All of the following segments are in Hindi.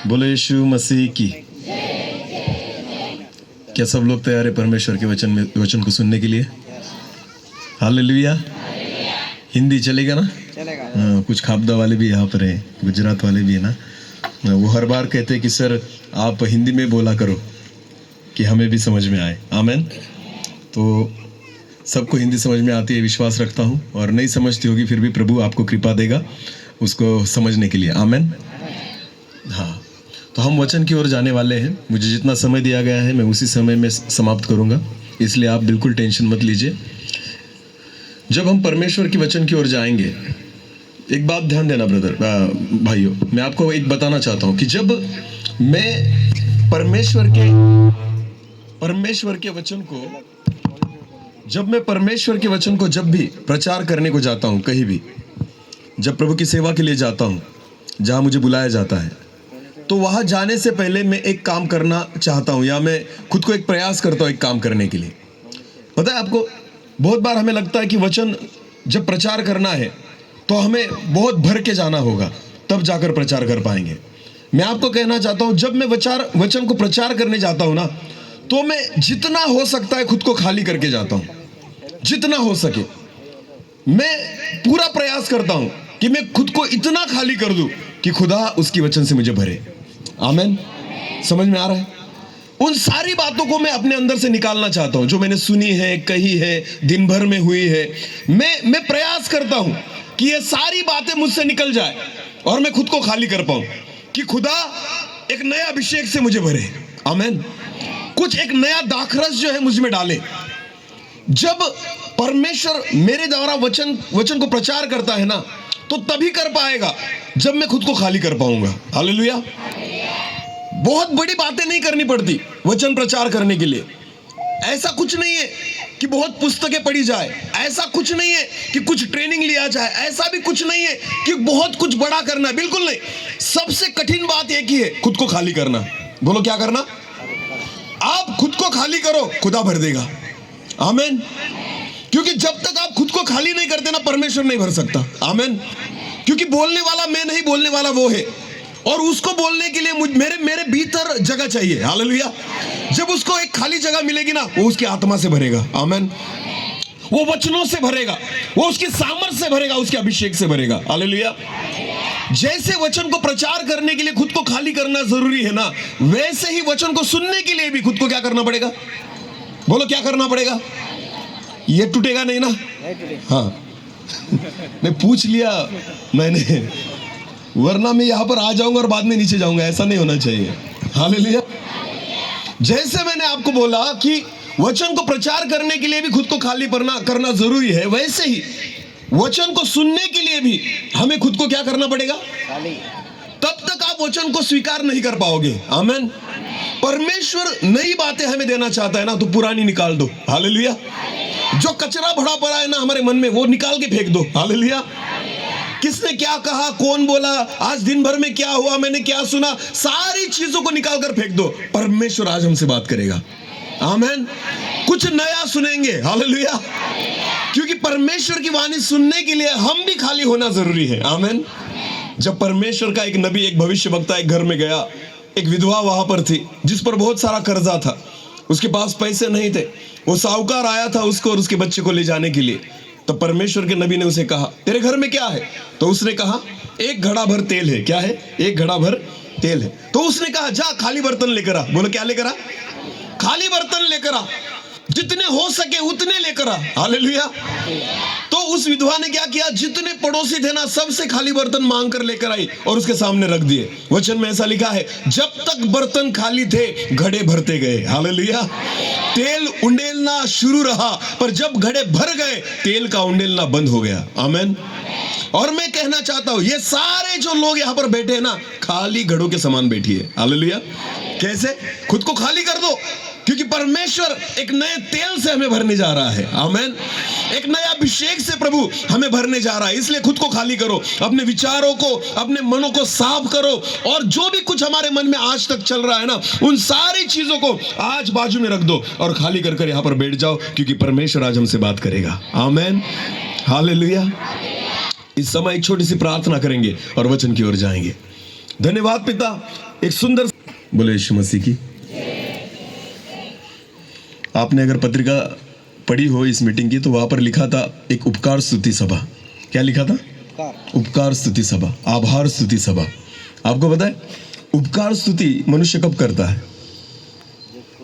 बोलो यीशु मसीह की। क्या सब लोग तैयार है परमेश्वर के वचन को सुनने के लिए? हालेलुया। हिंदी चलेगा ना? चलेगा। हाँ, कुछ खापदा वाले भी यहाँ पर हैं, गुजरात वाले भी है ना। वो हर बार कहते हैं कि सर आप हिंदी में बोला करो कि हमें भी समझ में आए। आमेन। तो सबको हिंदी समझ में आती है विश्वास रखता हूँ, और नहीं समझती होगी फिर भी प्रभु आपको कृपा देगा उसको समझने के लिए। आमेन। हाँ, तो हम वचन की ओर जाने वाले हैं। मुझे जितना समय दिया गया है मैं उसी समय में समाप्त करूँगा, इसलिए आप बिल्कुल टेंशन मत लीजिए। जब हम परमेश्वर की वचन की ओर जाएंगे, एक बात ध्यान देना ब्रदर भाइयों, मैं आपको एक बताना चाहता हूँ कि जब मैं परमेश्वर के वचन को जब भी प्रचार करने को जाता हूँ, कहीं भी जब प्रभु की सेवा के लिए जाता हूँ, जहाँ मुझे बुलाया जाता है, तो वहाँ जाने से पहले मैं एक काम करना चाहता हूँ, या मैं खुद को एक प्रयास करता हूँ एक काम करने के लिए। पता है आपको, बहुत बार हमें लगता है कि वचन जब प्रचार करना है तो हमें बहुत भर के जाना होगा, तब जाकर प्रचार कर पाएंगे। मैं आपको कहना चाहता हूँ, जब मैं वचन को प्रचार करने जाता हूँ ना, तो मैं जितना हो सकता है खुद को खाली करके जाता हूँ। जितना हो सके मैं पूरा प्रयास करता हूँ कि मैं खुद को इतना खाली कर दूं कि खुदा उसकी वचन से मुझे भरे। आमेन। समझ में आ रहा है? उन सारी बातों को मैं अपने अंदर से निकालना चाहता हूं जो मैंने सुनी है, कही है, दिन भर में हुई है। मैं प्रयास करता हूं कि ये सारी बातें मुझसे निकल जाए और मैं खुद को खाली कर पाऊं कि खुदा एक नया अभिषेक से मुझे भरे। आमेन। कुछ एक नया दाखरस जो है मुझ में डाले। जब परमेश्वर मेरे द्वारा वचन को प्रचार करता है ना, तो तभी कर पाएगा जब मैं खुद को खाली कर पाऊंगा। हालेलुया। बहुत बड़ी बातें नहीं करनी पड़ती वचन प्रचार करने के लिए। ऐसा कुछ नहीं है कि बहुत पुस्तकें पढ़ी जाए, ऐसा कुछ नहीं है कि कुछ ट्रेनिंग लिया जाए, ऐसा भी कुछ नहीं है कि बहुत कुछ बड़ा करना है। बिल्कुल नहीं। सबसे कठिन बात एक ही है, खुद को खाली करना। बोलो क्या करना? आप खुद को खाली करो, खुदा भर देगा। आमेन। क्योंकि जब तक आप खुद को खाली नहीं करते ना, परमेश्वर नहीं भर सकता। आमेन। क्योंकि बोलने वाला मैं नहीं, बोलने वाला वो है, और उसको बोलने के लिए मेरे भीतर जगह चाहिए। हालेलुया। जब उसको एक खाली जगह मिलेगी ना, वो उसकी आत्मा से भरेगा। आमेन। वो वचनों से भरेगा, वो उसकी सामर्थ से भरेगा, उसके अभिषेक से भरेगा। हालेलुया। जैसे वचन को प्रचार करने के लिए खुद को खाली करना जरूरी है ना, वैसे ही वचन को सुनने के लिए भी खुद को क्या करना पड़ेगा? बोलो क्या करना पड़ेगा? ये टूटेगा नहीं ना? हाँ, मैं पूछ लिया मैंने, वरना मैं यहां पर आ जाऊंगा और बाद में नीचे जाऊंगा। ऐसा नहीं होना चाहिए। हालेलुया। जैसे मैंने आपको बोला कि वचन को प्रचार करने के लिए भी खुद को खाली करना जरूरी है, वैसे ही वचन को सुनने के लिए भी हमें खुद को क्या करना पड़ेगा? तब तक आप वचन को स्वीकार नहीं कर पाओगे। आमेन। परमेश्वर नई बातें हमें देना चाहता है ना, तो पुरानी निकाल दो। हालेलुया। जो कचरा भरा पड़ा है ना हमारे मन में, वो निकाल के फेंक दो। हालेलुया। किसने क्या कहा, कौन बोला, आज दिन भर में क्या हुआ, मैंने क्या सुना, सारी चीजों को निकाल कर फेंक दो। परमेश्वर आज हमसे बात करेगा। आमेन। कुछ नया सुनेंगे। हालेलुया। क्योंकि परमेश्वर की वाणी सुनने के लिए हम भी खाली होना जरूरी है। आमेन। जब परमेश्वर का एक नबी, एक भविष्यवक्ता एक घर में गया, एक विधवा वहां पर थी जिस पर बहुत सारा कर्जा था, उसके पास पैसे नहीं थे। वो साहूकार आया था उसको और उसके बच्चे को ले जाने के लिए। तो परमेश्वर के नबी ने उसे कहा, तेरे घर में क्या है? तो उसने कहा, एक घड़ा भर तेल है। क्या है? एक घड़ा भर तेल है। तो उसने कहा, जा खाली बर्तन लेकर आ। बोलो क्या लेकर आ? खाली बर्तन लेकर आ, जितने हो सके उतने लेकर आ। हालेलुया। तो उस विधवा ने क्या किया? जितने पड़ोसी थे ना, सबसे खाली बर्तन मांग कर लेकर आई और उसके सामने रख दिए। वचन में ऐसा लिखा है, जब तक बर्तन खाली थे घड़े भरते गए। हालेलुया। तेल उंडेलना शुरू रहा, पर जब घड़े भर गए तेल का उंडेलना बंद हो गया। आमेन। और मैं कहना चाहता हूं, ये सारे जो लोग यहां पर बैठे हैं ना, खाली घड़ों के समान बैठिए। हालेलुया। कैसे? खुद को खाली कर दो, क्योंकि परमेश्वर एक नए तेल से हमें भरने जा रहा है। आमेन। एक नया अभिषेक से प्रभु हमें भरने जा रहा है। इसलिए खुद को खाली करो, अपने विचारों को, अपने मनों को साफ करो, और जो भी कुछ हमारे मन में आज तक चल रहा है ना, उन सारी चीजों को आज बाजू में रख दो और खाली कर कर यहां पर बैठ जाओ, क्योंकि परमेश्वर आज हमसे बात करेगा। आमेन। हालेलुया। इस समय एक छोटी सी प्रार्थना करेंगे और वचन की ओर जाएंगे। धन्यवाद पिता। एक सुंदर बोले यीशु मसीह की। आपने अगर पत्रिका पढ़ी हो इस मीटिंग की तो वहां पर लिखा था एक उपकार स्तुति सभा। क्या लिखा था? उपकार स्तुति सभा, आभार स्तुति सभा। आपको पता है उपकार स्तुति मनुष्य कब करता है?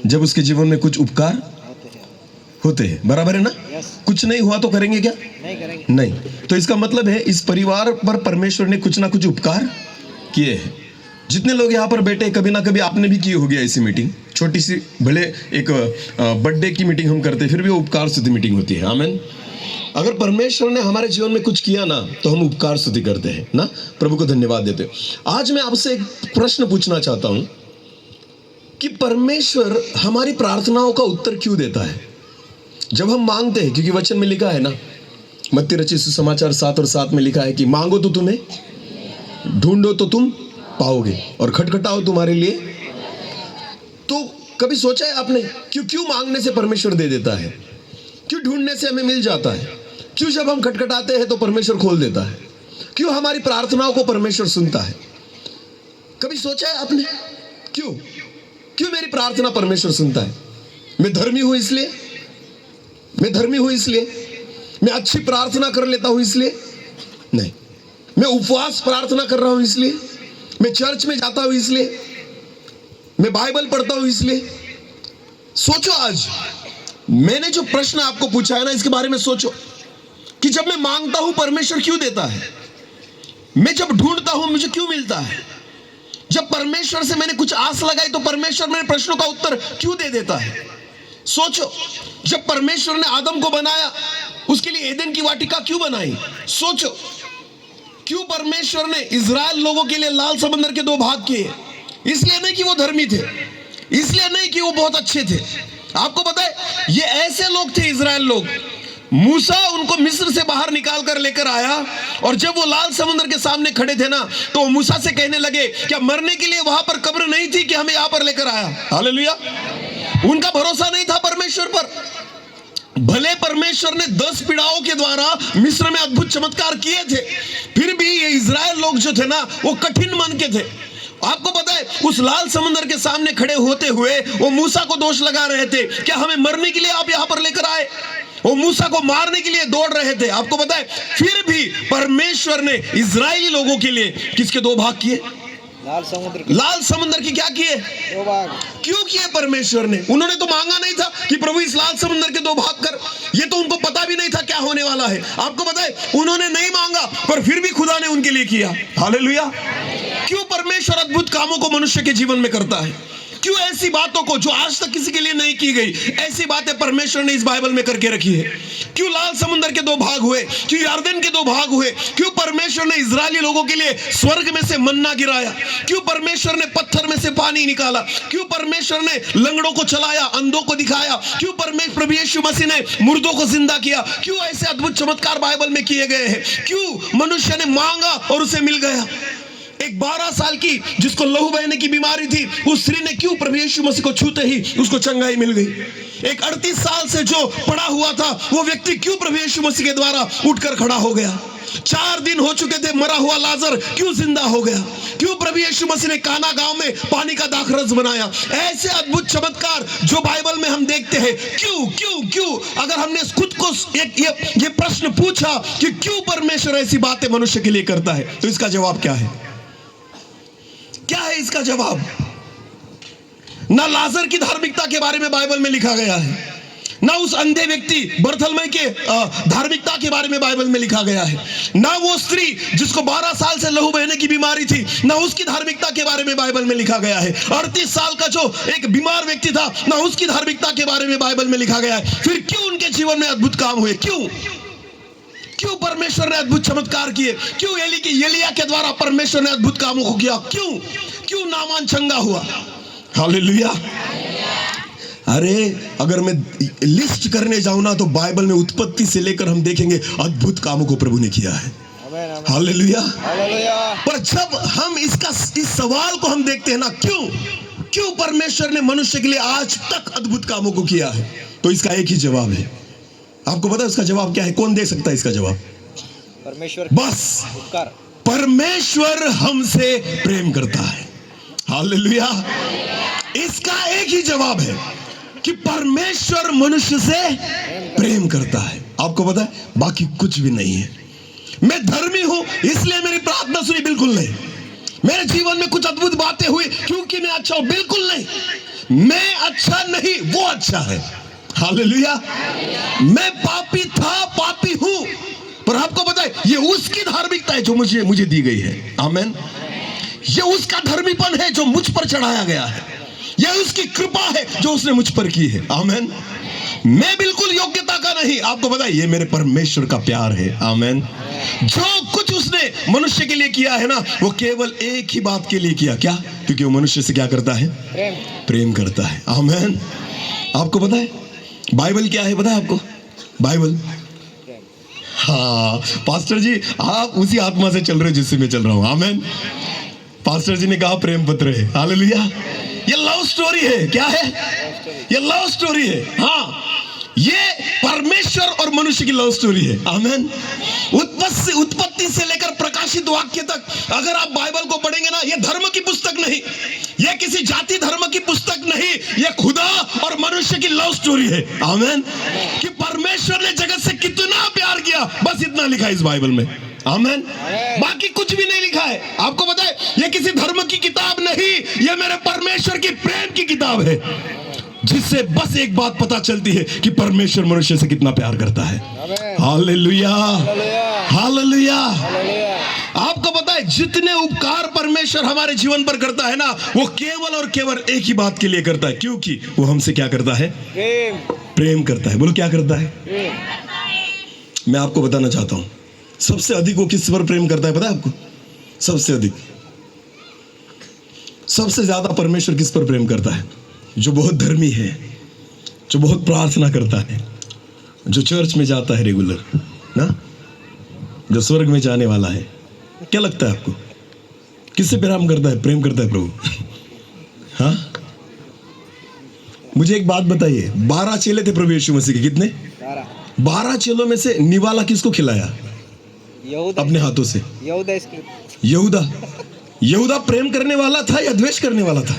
जब उसके जीवन में कुछ उपकार होते हैं, बराबर है ना? कुछ नहीं हुआ तो करेंगे क्या? नहीं करेंगे। नहीं। तो इसका मतलब है इस परिवार पर परमेश्वर ने कुछ ना कुछ उपकार किए हैं। जितने लोग यहाँ पर बैठे कभी ना कभी आपने भी की होगी ऐसी मीटिंग, छोटी सी, भले एक बर्थडे की मीटिंग हम करते हैं फिर भी वो उपकार स्तुति मीटिंग होती है। आमीन। अगर परमेश्वर ने हमारे जीवन में कुछ किया ना तो हम उपकार स्तुति करते हैं ना, प्रभु को धन्यवाद देते हैं। आज मैं आपसे एक प्रश्न पूछना चाहता हूं कि परमेश्वर हमारी प्रार्थनाओं का उत्तर क्यों देता है जब हम मांगते हैं? क्योंकि वचन में लिखा है ना, मत्ती रचित सुसमाचार 7 और 7 में लिखा है कि मांगो तो तुम्हें, ढूंढो तो तुम पाओगे, और खटखटाओ तुम्हारे लिए। तो कभी सोचा है आपने क्यों मांगने से परमेश्वर दे देता है? क्यों ढूंढने से हमें मिल जाता है? क्यों जब हम खटखटाते हैं तो परमेश्वर खोल देता है? क्यों हमारी प्रार्थनाओं को परमेश्वर सुनता है? कभी सोचा है आपने क्यों मेरी प्रार्थना परमेश्वर सुनता है? मैं धर्मी हूं इसलिए? मैं धर्मी हूं इसलिए? मैं अच्छी प्रार्थना कर लेता हूं इसलिए? नहीं। मैं उपवास प्रार्थना कर रहा हूं इसलिए? मैं चर्च में जाता हूं इसलिए? मैं बाइबल पढ़ता हूं इसलिए? सोचो, आज मैंने जो प्रश्न आपको पूछा है ना, इसके बारे में सोचो कि जब मैं मांगता हूं परमेश्वर क्यों देता है? मैं जब ढूंढता हूं मुझे क्यों मिलता है? जब परमेश्वर से मैंने कुछ आस लगाई तो परमेश्वर मेरे प्रश्नों का उत्तर क्यों दे देता है? सोचो, जब परमेश्वर ने आदम को बनाया उसके लिए एदन की वाटिका क्यों बनाई? सोचो, क्यों परमेश्वर ने इजराइल लोगों के लिए लाल समंदर के 2 भाग किए? इसलिए नहीं कि वो धर्मी थे, इसलिए नहीं कि वो बहुत अच्छे थे। आपको पता है ये ऐसे लोग थे, इजराइल लोग, मूसा उनको मिस्र से बाहर निकाल कर लेकर आया, और जब वो लाल समुद्र के सामने खड़े थे ना तो मूसा से कहने लगे क्या मरने के लिए वहां पर कब्र नहीं थी कि हमें यहां पर लेकर आया? हालेलुया। उनका भरोसा नहीं था परमेश्वर पर। भले परमेश्वर ने 10 पीड़ाओं के द्वारा मिस्र में अद्भुत चमत्कार किए थे, फिर भी ये इजराइल लोग जो थे ना वो कठिन मन के थे। आपको पता है उस लाल समुद्र के सामने खड़े होते हुए वो मूसा को दोष लगा रहे थे, क्या हमें मरने के लिए आप यहां पर लेकर आए? वो मूसा को मारने के लिए दौड़ रहे थे। आपको पता है फिर भी परमेश्वर ने इजरायली लोगों के लिए किसके 2 भाग किए? लाल समुद्र की क्या किए? 2 भाग। क्यों किए परमेश्वर ने? उन्होंने तो मांगा नहीं था कि प्रभु इस लाल समुद्र के 2 भाग कर, ये तो उनको पता भी नहीं था क्या होने वाला है। आपको पता है उन्होंने नहीं मांगा पर फिर भी खुदा ने उनके लिए किया। हालेलुया। क्यों परमेश्वर अद्भुत कामों को मनुष्य के जीवन में करता है? क्यों ऐसी बातों को जो आज तक किसी के लिए नहीं की गई, ऐसी बातें परमेश्वर ने इस बाइबल में करके रखी है? क्यों लाल समुद्र के 2 भाग हुए? क्यों यरदन के 2 भाग हुए? क्यों परमेश्वर ने इजरायली लोगों के लिए स्वर्ग में से मन्ना गिराया? क्यों परमेश्वर ने पत्थर में से पानी निकाला? क्यों परमेश्वर ने लंगड़ों को चलाया, अंधों को दिखाया? क्यों परमेश्वर प्रभु यीशु मसीह ने मुर्दों को जिंदा किया? क्यों ऐसे अद्भुत चमत्कार बाइबल में किए गए हैं? क्यों मनुष्य ने मांगा और उसे मिल गया? एक 12 साल की जिसको लहू बहने की बीमारी थी, उस स्त्री ने क्यों प्रभु यीशु मसीह को छूते ही उसको चंगाई मिल गई? एक 38 साल से जो पड़ा हुआ था वो व्यक्ति क्यों प्रभु यीशु मसीह के द्वारा उठकर खड़ा हो गया? 4 दिन हो चुके थे मरा हुआ लाजर क्यों जिंदा हो गया? क्यों प्रभु यीशु मसीह ने काना गांव में पानी का दाखरस बनाया? ऐसे अद्भुत चमत्कार जो बाइबल में हम देखते हैं, क्यों क्यों क्यों? अगर हमने खुद को ये प्रश्न पूछा कि क्यों परमेश्वर ऐसी बातें मनुष्य के लिए करता है, तो इसका जवाब क्या है? क्या है इसका जवाब? ना लाजर की धार्मिकता के बारे में बाइबल में लिखा गया है, ना उस अंधे व्यक्ति बर्थलमै के धार्मिकता के बारे में बाइबल में लिखा गया है, ना वो स्त्री जिसको 12 साल से लहू बहने की बीमारी थी, ना उसकी धार्मिकता के बारे में बाइबल में लिखा गया है। 38 साल का जो एक बीमार व्यक्ति था, ना उसकी धार्मिकता के बारे में बाइबल में लिखा गया है। फिर क्यों उनके जीवन में अद्भुत काम हुए? क्यों परमेश्वर ने अद्भुत चमत्कार किए? क्यों एलिया के द्वारा परमेश्वर ने अद्भुत कामों को किया? क्यों नामान चंगा हुआ? हालेलुया। अरे अगर मैं लिस्ट करने जाऊं ना तो बाइबल में उत्पत्ति से लेकर हम देखेंगे अद्भुत कामों को प्रभु ने किया है। हालेलुया। पर जब हम इस सवाल को हम देखते हैं ना, क्यों परमेश्वर ने मनुष्य के लिए आज तक अद्भुत कामों को किया है, तो इसका एक ही जवाब है। आपको पता है उसका जवाब क्या है? कौन दे सकता है इसका जवाब? परमेश्वर। बस परमेश्वर हमसे प्रेम करता है। हालेलुया। इसका एक ही जवाब है कि परमेश्वर मनुष्य से प्रेम करता है। आपको पता है, बाकी कुछ भी नहीं है। मैं धर्मी हूं इसलिए मेरी प्रार्थना सुनी, बिल्कुल नहीं। मेरे जीवन में कुछ अद्भुत बातें हुई क्योंकि मैं अच्छा हूं, बिल्कुल नहीं। मैं अच्छा नहीं, वो अच्छा है। हालेलुया। मैं पापी था, पापी हूं, पर आपको पता है ये उसकी धार्मिकता है जो मुझे दी गई है। आमेन। ये उसका धर्मीपन है जो मुझ पर चढ़ाया गया है। यह उसकी कृपा है जो उसने मुझ पर की है। आमेन। मैं बिल्कुल योग्यता का नहीं। आपको पता है ये मेरे परमेश्वर का प्यार है। आमेन। जो कुछ उसने मनुष्य के लिए किया है ना, वो केवल एक ही बात के लिए किया। क्या? क्योंकि वो मनुष्य से क्या करता है? प्रेम करता है। आमेन। आपको पता है बाइबल क्या है? पता है आपको बाइबल? हाँ पास्टर जी, आप उसी आत्मा से चल रहे हो जिससे मैं चल रहा हूं। आमेन। पास्टर जी ने कहा प्रेम पत्र है। हालेलुया। ये लव स्टोरी है। क्या है? ये लव स्टोरी है। हाँ, ये परमेश्वर और मनुष्य की लव स्टोरी है। आमेन। उत्पत्ति से लेकर प्रकाशित वाक्य तक अगर आप बाइबल को पढ़ेंगे ना, ये धर्म की पुस्तक नहीं, ये किसी जाति धर्म की पुस्तक नहीं, ये खुदा और मनुष्य की लव स्टोरी है। आमेन। कि परमेश्वर ने जगत से कितना प्यार किया, बस इतना लिखा है इस बाइबल में। आमेन। बाकी कुछ भी नहीं लिखा है। आपको पता है ये किसी धर्म की किताब नहीं, ये मेरे परमेश्वर की प्रेम की किताब है, जिससे बस एक बात पता चलती है कि परमेश्वर मनुष्य से कितना प्यार करता है। हालेलुया। हालेलुया। आपको पता है जितने उपकार परमेश्वर हमारे जीवन पर करता है ना, वो केवल और केवल एक ही बात के लिए करता है, क्योंकि वो हमसे क्या करता है? प्रेम करता है। बोलो क्या करता है? मैं आपको बताना चाहता हूं सबसे अधिक वो किस पर प्रेम करता है पता है आपको? सबसे अधिक, सबसे ज्यादा परमेश्वर किस पर प्रेम करता है? जो बहुत धर्मी है, जो बहुत प्रार्थना करता है, जो चर्च में जाता है रेगुलर ना, जो स्वर्ग में जाने वाला है। क्या लगता है आपको किससे प्रेम करता है? प्रेम करता है प्रभु। हाँ, मुझे एक बात बताइए, 12 चेले थे प्रभु यीशु मसीह के। कितने? 12 चेलों में से निवाला किसको खिलाया? अपने हाथों से। यहूदा प्रेम करने वाला था या द्वेष करने वाला था?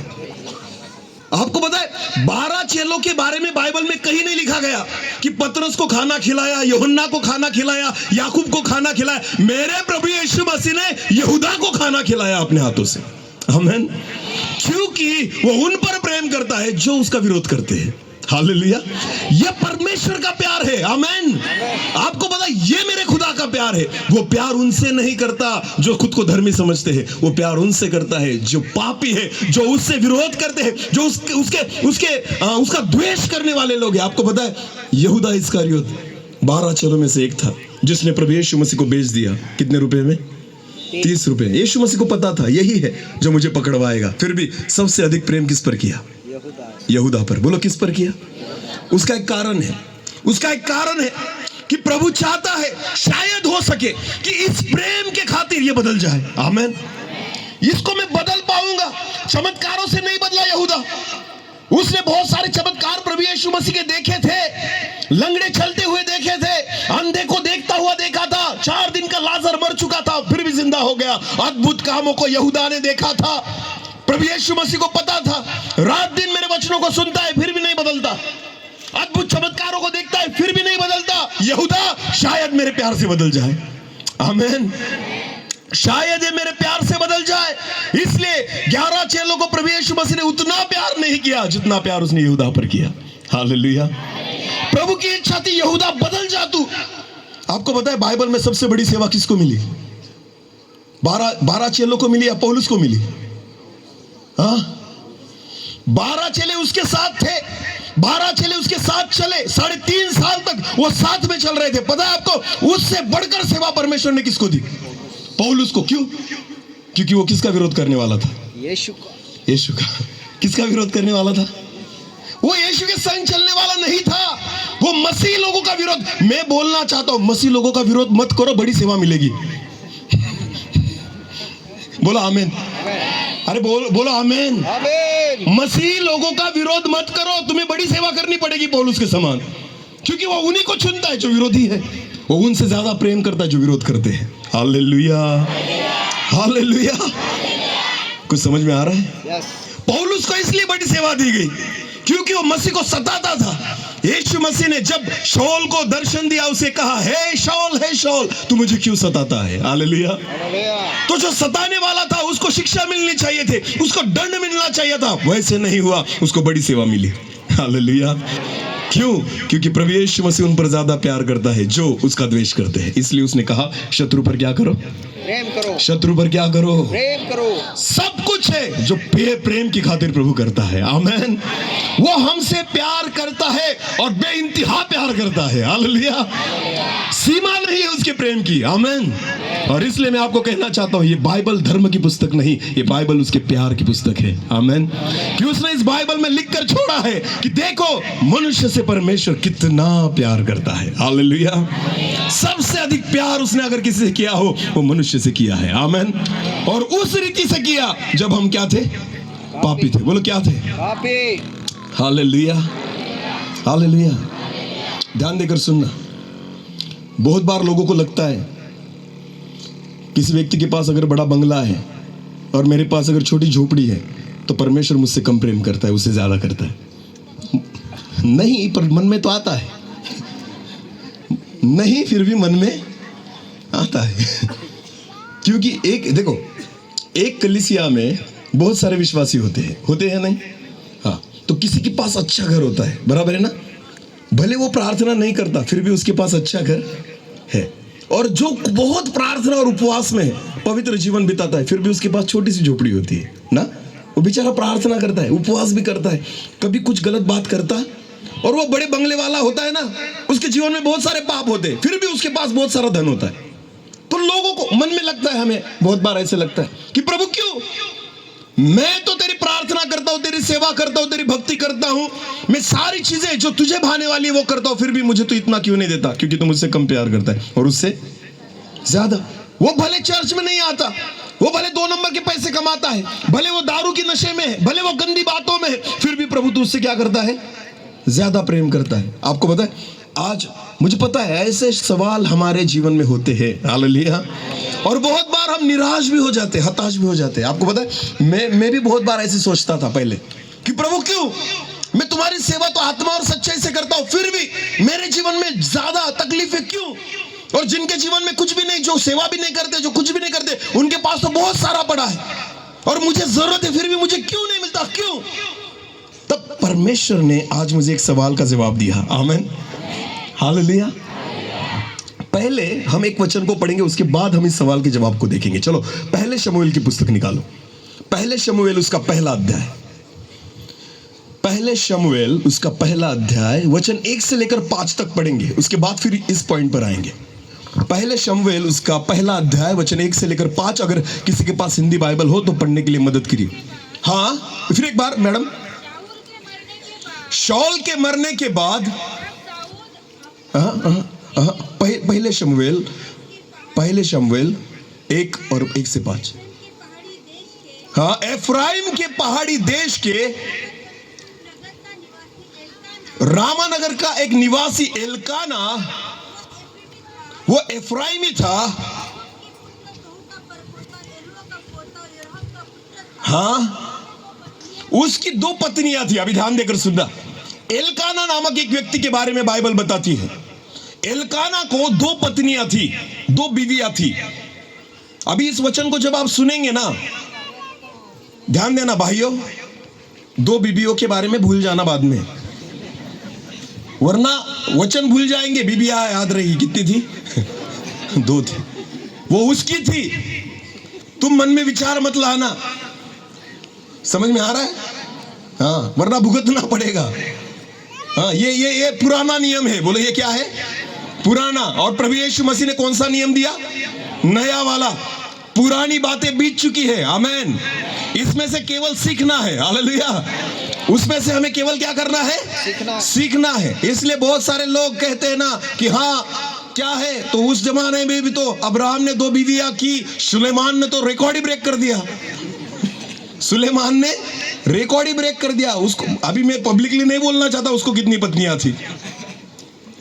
आपको पता है 12 चेलों के बारे में बाइबल में कहीं नहीं लिखा गया कि पतरस को खाना खिलाया, यूहन्ना को खाना खिलाया, याकूब को खाना खिलाया। मेरे प्रभु यीशु मसीह ने यहूदा को खाना खिलाया अपने हाथों से। आमीन। क्योंकि वो उन पर प्रेम करता है जो उसका विरोध करते हैं। हालेलुया। ये परमेश्वर का प्यार है। आमीन। आपको पता है ये मेरे खुदा का प्यार है। वो प्यार उनसे नहीं करता जो खुद को धर्मी समझते हैं, वो प्यार उनसे करता है जो पापी है, जो उससे विरोध करते हैं, जो उसका द्वेष करने वाले लोग हैं। आपको पता है यहूदा इस्करियोत 12 चेलों में से एक था जिसने प्रभु यीशु मसीह को बेच दिया। कितने रुपए में? 30 रुपए। यीशु मसीह को पता था यही है जो मुझे पकड़वाएगा, फिर भी सबसे अधिक प्रेम किस पर किया? यहूदा पर। बोलो किस पर किया? उसका एक कारण है। उसका एक कारण है कि प्रभु चाहता है शायद हो सके कि इस प्रेम के खातिर ये बदल जाए। आमीन। इसको मैं बदल पाऊंगा, चमत्कारों से नहीं बदला यहूदा। उसने बहुत सारे चमत्कार प्रभु यीशु मसीह के देखे थे, लंगड़े चलते हुए देखे थे, अंधे को देखता हुआ देखा था, 4 दिन का लाजर मर चुका था फिर भी जिंदा हो गया। अद्भुत कामों को यहूदा ने देखा था। प्रभु यीशु मसीह को पता था रात दिन मेरे वचनों को सुनता है फिर भी नहीं बदलता, अद्भुत चमत्कारों को देखता है फिर भी नहीं बदलता। यहूदा शायद मेरे प्यार से बदल जाए। आमीन। शायद ये मेरे प्यार से बदल जाए। इसलिए 11 चेलों को प्रभु यीशु मसीह ने उतना प्यार नहीं किया जितना प्यार उसने यहूदा पर किया। हालेलुया। प्रभु की इच्छा थी यहूदा बदल जा तू। आपको पता है बाइबल में सबसे बड़ी सेवा किसको मिली? 12 चेलों को मिली या पौलुस को मिली? हाँ, 12 चेले उसके साथ थे, 12 चेले उसके साथ चले, 3.5 साल तक वो साथ में चल रहे थे। पता है आपको उससे बढ़कर सेवा परमेश्वर ने किसको दी? पौलुस को। क्यों? क्योंकि वो किसका विरोध करने वाला था? यीशु का। किसका विरोध करने वाला था? वो यीशु के संग चलने वाला नहीं था, वो मसीह लोगों का विरोध। मैं बोलना चाहता हूं मसीह लोगों का विरोध मत करो, बड़ी सेवा मिलेगी। बोलो आमीन। अरे बोलो आमीन। मसीह लोगों का विरोध मत करो, तुम्हें बड़ी सेवा करनी पड़ेगी पौलुस के समान, क्योंकि वो उन्हीं को चुनता है जो विरोधी है, वो उनसे ज्यादा प्रेम करता है जो विरोध करते हैं। हालेलुया। हालेलुया। कुछ समझ में आ रहा है? यस। पौलुस को इसलिए बड़ी सेवा दी गई क्योंकि वो मसीह को सताता था। यीशु मसीह ने जब शाऊल को दर्शन दिया, उसे कहा, हे शाऊल तू मुझे क्यों सताता है? हालेलुया। हालेलुया। तो जो सताने वाला था उसको शिक्षा मिलनी चाहिए थी, उसको दंड मिलना चाहिए था, वैसे नहीं हुआ, उसको बड़ी सेवा मिली। हालेलुया। क्यों? क्योंकि प्रभु यीशु मसीह उन पर ज्यादा प्यार करता है जो उसका द्वेष करते हैं। इसलिए उसने कहा, शत्रु पर क्या करो? प्रेम करो। शत्रु पर क्या करो? प्रेम करो। सब कुछ है जो प्रेम की खातिर प्रभु करता है। आमेन। वो हमसे प्यार करता है और बेइंतहा प्यार करता है। हालेलुया। सीमा नहीं है उसके प्रेम की। आमेन। और इसलिए मैं आपको कहना चाहता हूं, ये बाइबल धर्म की पुस्तक नहीं, ये बाइबल उसके प्यार की पुस्तक है। आमेन। कि उसने इस बाइबल में लिखकर छोड़ा है कि देखो मनुष्य से परमेश्वर कितना प्यार करता है। हालेलुया। सबसे अधिक प्यार उसने अगर किसी से किया हो, वो मनुष्य से किया है। आमेन। और उस रीति से किया जब हम क्या थे? पापी थे। बोलो क्या थे? पापी। हालेलुया। हालेलुया। ध्यान देकर सुनना। बहुत बार लोगों को लगता है किसी व्यक्ति के पास अगर बड़ा बंगला है और मेरे पास अगर छोटी झोपड़ी है तो परमेश्वर मुझसे कम प्रेम करता है, उससे ज्यादा करता है। नहीं, पर मन में तो आता है। नहीं, फिर भी मन में आता है। क्योंकि देखो, एक कलीसिया में बहुत सारे विश्वासी होते हैं नहीं? हाँ, तो किसी के पास अच्छा घर होता है, बराबर है ना? भले वो प्रार्थना नहीं करता, फिर भी उसके पास अच्छा घर है। और जो बहुत प्रार्थना और उपवास में पवित्र जीवन बिताता है, फिर भी उसके पास छोटी सी झोपड़ी होती है ना। वो बेचारा प्रार्थना करता है, उपवास भी करता है, कभी कुछ गलत बात करता है, और वो बड़े बंगले वाला होता है ना, उसके जीवन में बहुत सारे पाप होते हैं, फिर भी उसके पास बहुत सारा धन होता है। तो लोगों को मन में लगता है, हमें बहुत बार ऐसे लगता है कि प्रभु क्यों? मैं तो तेरी प्रार्थना करता हूं, तेरी सेवा करता हूं, तेरी भक्ति करता हूं, मैं सारी चीजें जो तुझे भाने वाली है वो करता हूं, फिर भी मुझे तो इतना क्यों नहीं देता? क्योंकि तू मुझसे कम प्यार करता है और उससे ज्यादा। वो भले चर्च में नहीं आता, वो भले 2 नंबर के पैसे कमाता है, भले वो दारू की नशे में है, भले वो गंदी बातों में है, फिर भी प्रभु तुझसे क्या करता है? ज्यादा प्रेम करता है। आपको पता है, आज मुझे पता है ऐसे सवाल हमारे जीवन में होते हैं। हालेलुया। और बहुत बार हम निराश भी हो जाते हैं, हताश भी हो जाते हैं। आपको पता है, मैं भी बहुत बार ऐसे सोचता था पहले कि प्रभु क्यों? मैं तुम्हारी सेवा तो आत्मा और सच्चाई से करता हूं, फिर भी मेरे जीवन में ज्यादा तकलीफें क्यों? और जिनके जीवन में कुछ भी नहीं, जो सेवा भी नहीं करते, जो कुछ भी नहीं करते, उनके पास तो बहुत सारा पड़ा है और मुझे जरूरत है, फिर भी मुझे क्यों नहीं मिलता? क्यों? तब परमेश्वर ने आज मुझे एक सवाल का जवाब दिया। आमीन। हालेलुया। पहले हम एक वचन को पढ़ेंगे, उसके बाद हम इस सवाल के जवाब को देखेंगे। चलो पहले शमूएल की पुस्तक निकालो। पहले शमूएल उसका पहला अध्याय। पहले शमूएल उसका पहला अध्याय वचन 1 से लेकर 5 तक पढ़ेंगे, उसके बाद फिर इस पॉइंट पर आएंगे। पहले शमूएल उसका पहला अध्याय वचन 1 से लेकर 5। अगर किसी के पास हिंदी बाइबल हो तो पढ़ने के लिए मदद करिए। हाँ, फिर एक बार मैडम। शाऊल के मरने के बाद पहले शमूएल 1 और 1 से 5। हाँ, एफ्राइम के पहाड़ी देश के रामानगर का एक निवासी एल्काना, वो एफ्राइमी था। हाँ, उसकी 2 पत्नियां थी। अभी ध्यान देकर सुनना। एल्काना नामक एक व्यक्ति के बारे में बाइबल बताती है। एल्काना को 2 पत्नियां थी, 2 बीवियां थी। अभी इस वचन को जब आप सुनेंगे ना, ध्यान देना भाइयों, 2 बीवियों के बारे में भूल जाना बाद में, वरना वचन भूल जाएंगे। बीबियां याद रही कितनी थी? 2 थी। वो उसकी थी। तुम मन में विचार मत लाना, समझ में आ रहा है? हाँ, वरना भुगतना पड़ेगा। हाँ, ये पुराना नियम है। बोलो ये क्या है? पुराना। और प्रभु यीशु मसीह ने कौन सा नियम दिया? नया वाला। पुरानी बातें बीत चुकी है। आमीन। इसमें से केवल सीखना है। हालेलुया। उसमें से हमें केवल क्या करना है? सीखना है। इसलिए बहुत सारे लोग कहते हैं ना कि हाँ क्या है, तो उस जमाने में भी तो अब्राहम ने 2 बीवियां की, सुलेमान ने तो रिकॉर्ड ही ब्रेक कर दिया। सुलेमान ने रिकॉर्ड ही ब्रेक कर दिया। उसको अभी मैं पब्लिकली नहीं बोलना चाहता उसको कितनी पत्नियां थी,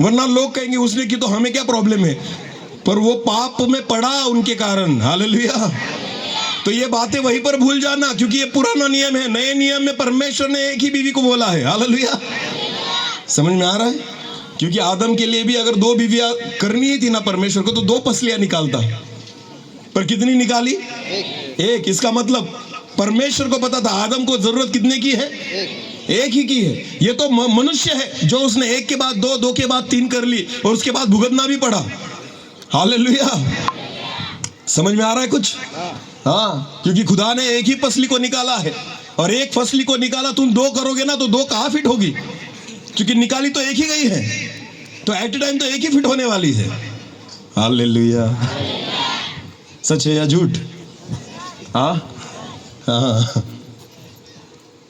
वरना लोग कहेंगे उसने की तो हमें क्या प्रॉब्लम है। पर वो पाप में पड़ा उनके कारण। हालेलुया। तो ये बातें वहीं पर भूल जाना, क्योंकि ये पुराना नियम है। नए नियम में परमेश्वर ने एक ही बीवी को बोला है। हालेलुया, समझ में आ रहा है? क्योंकि आदम के लिए भी अगर 2 बीवियां करनी ही थी ना परमेश्वर को, तो 2 पसलियां निकालता, पर कितनी निकाली? एक। इसका मतलब परमेश्वर को पता था आदम को जरूरत कितने की है? एक ही की है। ये तो मनुष्य है जो उसने एक के बाद 2, 2 के बाद 3 कर ली, और उसके बाद भुगतना भी पड़ा। हालेलुया, समझ में आ रहा है कुछ? हाँ, क्योंकि खुदा ने एक ही पसली को निकाला है, और एक फसली को निकाला। तुम 2 करोगे ना तो 2 कहाँ फिट होगी? क्योंकि निकाली तो एक ही गई है, तो एट ए टाइम तो एक ही फिट होने वाली है। हालेलुया, सच है या झूठ? हाँ हाँ,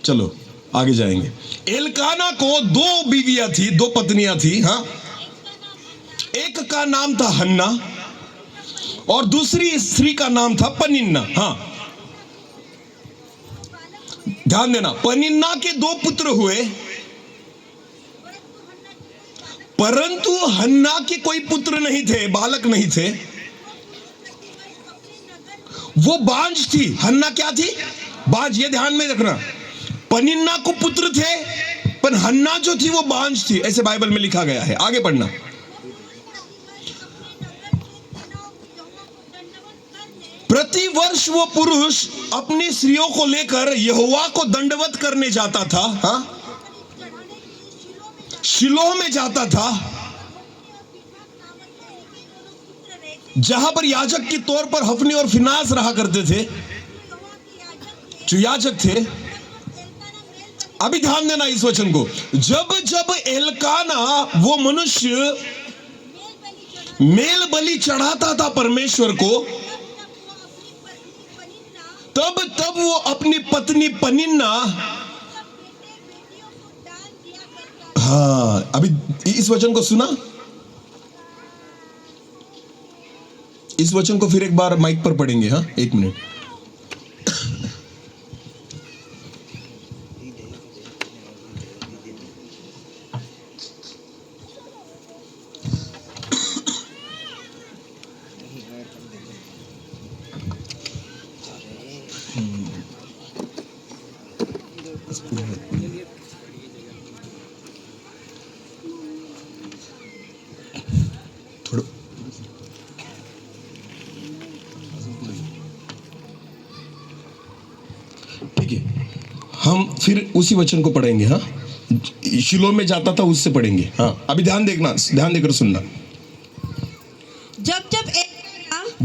चलो आगे जाएंगे। एलकाना को 2 बीवियां थी, 2 पत्नियां थी। हाँ, एक का नाम था हन्ना और दूसरी स्त्री का नाम था पनिन्ना। हाँ, ध्यान देना, पनिन्ना के 2 पुत्र हुए, परंतु हन्ना के कोई पुत्र नहीं थे, बालक नहीं थे। वो बांझ थी। हन्ना क्या थी? बांझ। ये ध्यान में रखना, पनिन्ना को पुत्र थे, पर हन्ना जो थी वो बांझ थी, ऐसे बाइबल में लिखा गया है। आगे पढ़ना। प्रति वर्ष वो पुरुष अपनी स्त्रियों को लेकर यहोवा को दंडवत करने जाता था। हाँ, शिलोह में जाता था, जहां पर याजक के तौर पर हफनी और फिनास रहा करते थे, जो याजक थे। अभी ध्यान देना इस वचन को। जब जब एलकाना वो मनुष्य मेल बलि चढ़ाता था परमेश्वर को, तब तब वो अपनी पत्नी पनिन्ना, हाँ, अभी इस वचन को सुना? इस वचन को फिर एक बार माइक पर पढ़ेंगे। हाँ, 1 मिनट। थोड़ा ठीक है, हम फिर उसी वचन को पढ़ेंगे। हाँ, शिलो में जाता था उससे पढ़ेंगे। हाँ, अभी ध्यान देखना, ध्यान देकर सुनना।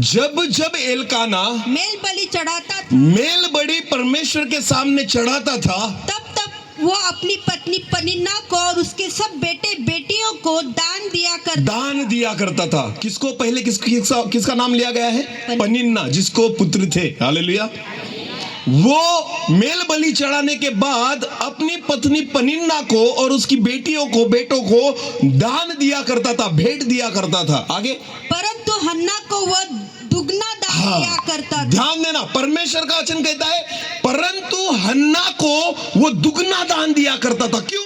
जब जब एलकाना मेल बलि चढ़ाता था, मेल बलि परमेश्वर के सामने चढ़ाता था, तब तब वो अपनी पत्नी पनिन्ना को और उसके सब बेटे बेटियों को दान दिया करता था। किसको? पहले किसका नाम लिया गया है? पनिन्ना, जिसको पुत्र थे। हालेलुया। वो मेल बलि चढ़ाने के बाद अपनी पत्नी पनिन्ना को और उसकी बेटियों को, बेटों को दान दिया करता था, भेंट दिया करता था। आगे, परंतु हन्ना को वह दुगना दान दिया करता था। ध्यान देना, परमेश्वर का वचन कहता है परंतु हन्ना को वो दुगना दान दिया करता था। क्यों?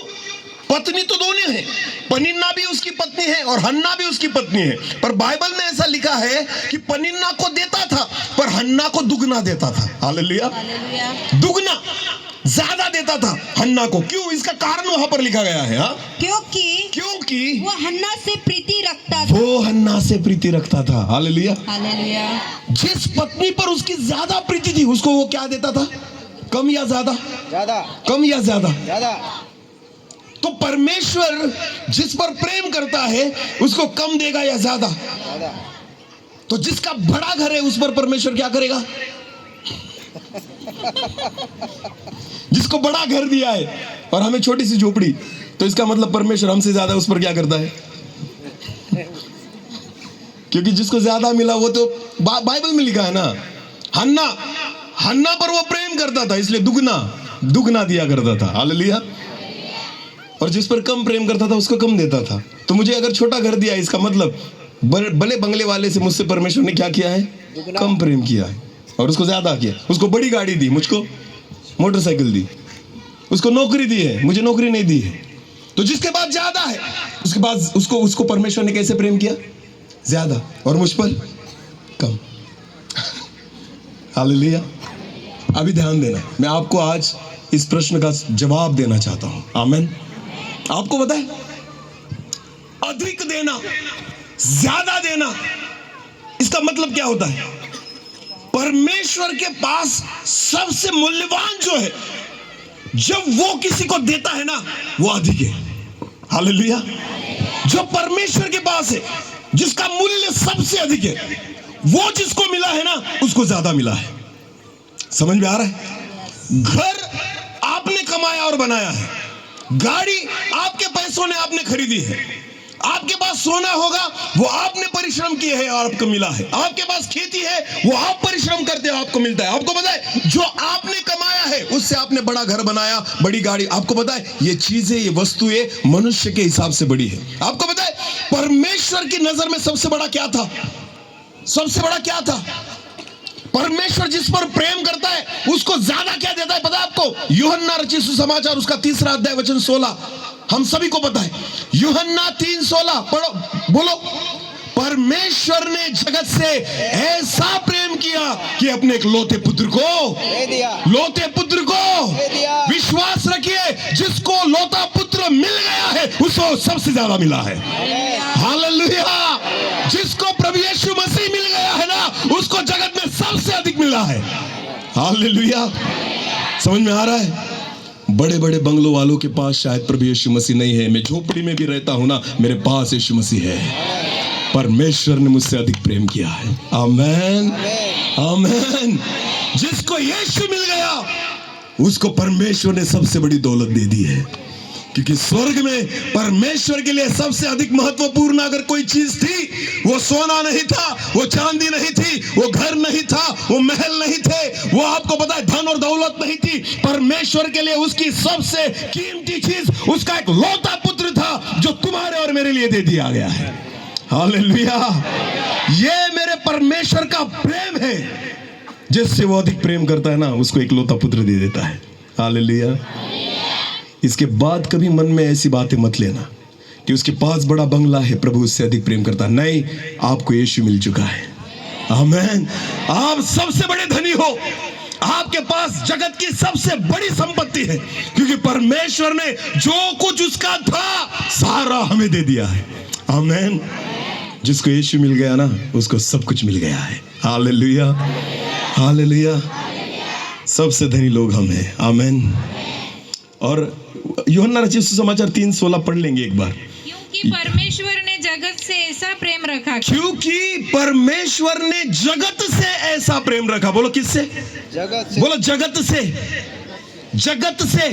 पत्नी तो दोनों है, पनिन्ना भी उसकी पत्नी है और हन्ना भी उसकी पत्नी है, पर बाइबल में ऐसा लिखा है कि पनिन्ना को देता था पर हन्ना को दुगना देता था। हालेलुया, दुगना, ज्यादा देता था हन्ना को। क्यों? इसका कारण वहां पर लिखा गया है। हाँ, क्योंकि वो हन्ना से प्रीति रखता था। वो हन्ना से प्रीति रखता था। हालेलुया। जिस पत्नी पर उसकी ज्यादा प्रीति थी, उसको वो क्या देता था? कम या ज्यादा? कम या ज्यादा? तो परमेश्वर जिस पर प्रेम करता है उसको कम देगा या ज्यादा? तो जिसका बड़ा घर है उस पर परमेश्वर क्या करेगा? जिसको बड़ा घर दिया है और हमें छोटी सी झोपड़ी, तो इसका मतलब परमेश्वर हमसे ज्यादा उस पर क्या करता है? क्योंकि जिसको ज्यादा मिला वो तो बाइबल में लिखा है ना, हन्ना पर वो प्रेम करता था, इसलिए दुगना दिया करता था। हालेलुया। और जिस पर कम प्रेम करता था उसको कम देता था। तो मुझे अगर छोटा घर दिया, इसका मतलब बड़े बंगले वाले से मुझसे परमेश्वर ने क्या किया है? कम प्रेम किया है, और उसको ज्यादा किया। उसको बड़ी गाड़ी दी, मुझको मोटरसाइकिल दी। उसको नौकरी दी है, मुझे नौकरी नहीं दी है। तो जिसके पास ज्यादा है उसके बाद उसको परमेश्वर ने कैसे प्रेम किया? ज्यादा, और मुझ पर कम। हालेलुया। अभी ध्यान देना, मैं आपको आज इस प्रश्न का जवाब देना चाहता हूं। आमीन। आपको पता है अधिक देना, ज्यादा देना, इसका मतलब क्या होता है? परमेश्वर के पास सबसे मूल्यवान जो है, जब वो किसी को देता है ना, वो अधिक है। हालेलुया। जो परमेश्वर के पास है, जिसका मूल्य सबसे अधिक है, वो जिसको मिला है ना, उसको ज्यादा मिला है। समझ में आ रहा है? घर आपने कमाया और बनाया है, गाड़ी आपके पैसों ने आपने खरीदी है, आपके पास सोना होगा वो आपने परिश्रम किए है और आपको मिला है, आपके पास खेती है वो आप परिश्रम करते हो आपको मिलता है। आपको पता है जो आपने कमाया है उससे आपने बड़ा घर बनाया, बड़ी गाड़ी। आपको पता है ये चीजें, ये वस्तुएं मनुष्य के हिसाब से बड़ी है। आपको पता है परमेश्वर की नजर में सबसे बड़ा क्या था? सबसे बड़ा क्या था? परमेश्वर जिस पर प्रेम करता है उसको ज्यादा क्या देता है पता है आपको? यूहन्ना रचित सुसमाचार उसका 3 अध्याय वचन 16, हम सभी को पता है। यूहन्ना 3:16 पढ़ो, बोलो। परमेश्वर ने जगत से ऐसा प्रेम किया कि अपने एक लोते पुत्र को विश्वास रखिए, जिसको लोता पुत्र मिल गया है उसको सबसे ज्यादा मिला है। हालेलुया। जिसको प्रभु यीशु मसीह मिल गया है ना, उसको जगत में सबसे अधिक मिला है। हालेलुया। समझ में आ रहा है? बड़े बड़े बंगलों वालों के पास शायद प्रभु यीशु मसीह नहीं है, मैं झोपड़ी में भी रहता हूं ना, मेरे पास यीशु मसीह है। परमेश्वर ने मुझसे अधिक प्रेम किया है। आमेन, आमेन। जिसको यीशु मिल गया उसको परमेश्वर ने सबसे बड़ी दौलत दे दी है, क्योंकि स्वर्ग में परमेश्वर के लिए सबसे अधिक महत्वपूर्ण अगर कोई चीज थी, वो सोना नहीं था, वो चांदी नहीं थी, वो घर नहीं था, वो महल नहीं थे, वो आपको पता है धन और दौलत नहीं थी। परमेश्वर के लिए उसकी सबसे कीमती चीज उसका एक लौता पुत्र था, जो तुम्हारे और मेरे लिए दे दिया गया है। हालेलुया। ये मेरे परमेश्वर का प्रेम है, जिससे वो अधिक प्रेम करता है ना, उसको एक लौता पुत्र दे देता है। हालेलुया। इसके बाद कभी मन में ऐसी बातें मत लेना कि उसके पास बड़ा बंगला है, प्रभु उससे अधिक प्रेम करता है। नहीं, आपको यीशु मिल चुका है। आमेन। आप सबसे बड़े धनी हो, आपके पास जगत की सबसे बड़ी संपत्ति है, क्योंकि परमेश्वर ने जो कुछ उसका था सारा हमें दे दिया है। आमेन। जिसको यीशु मिल गया ना, उसको सब कुछ मिल गया है। Hallelujah, hallelujah. सबसे धनी लोग हम हैं। आमेन। और यूहन्ना रचित सुसमाचार 3:16 पढ़ लेंगे एक बार। क्योंकि परमेश्वर ने जगत से ऐसा प्रेम रखा। क्योंकि परमेश्वर ने जगत से ऐसा प्रेम रखा। बोलो किससे? जगत से। बोलो जगत से। जगत से,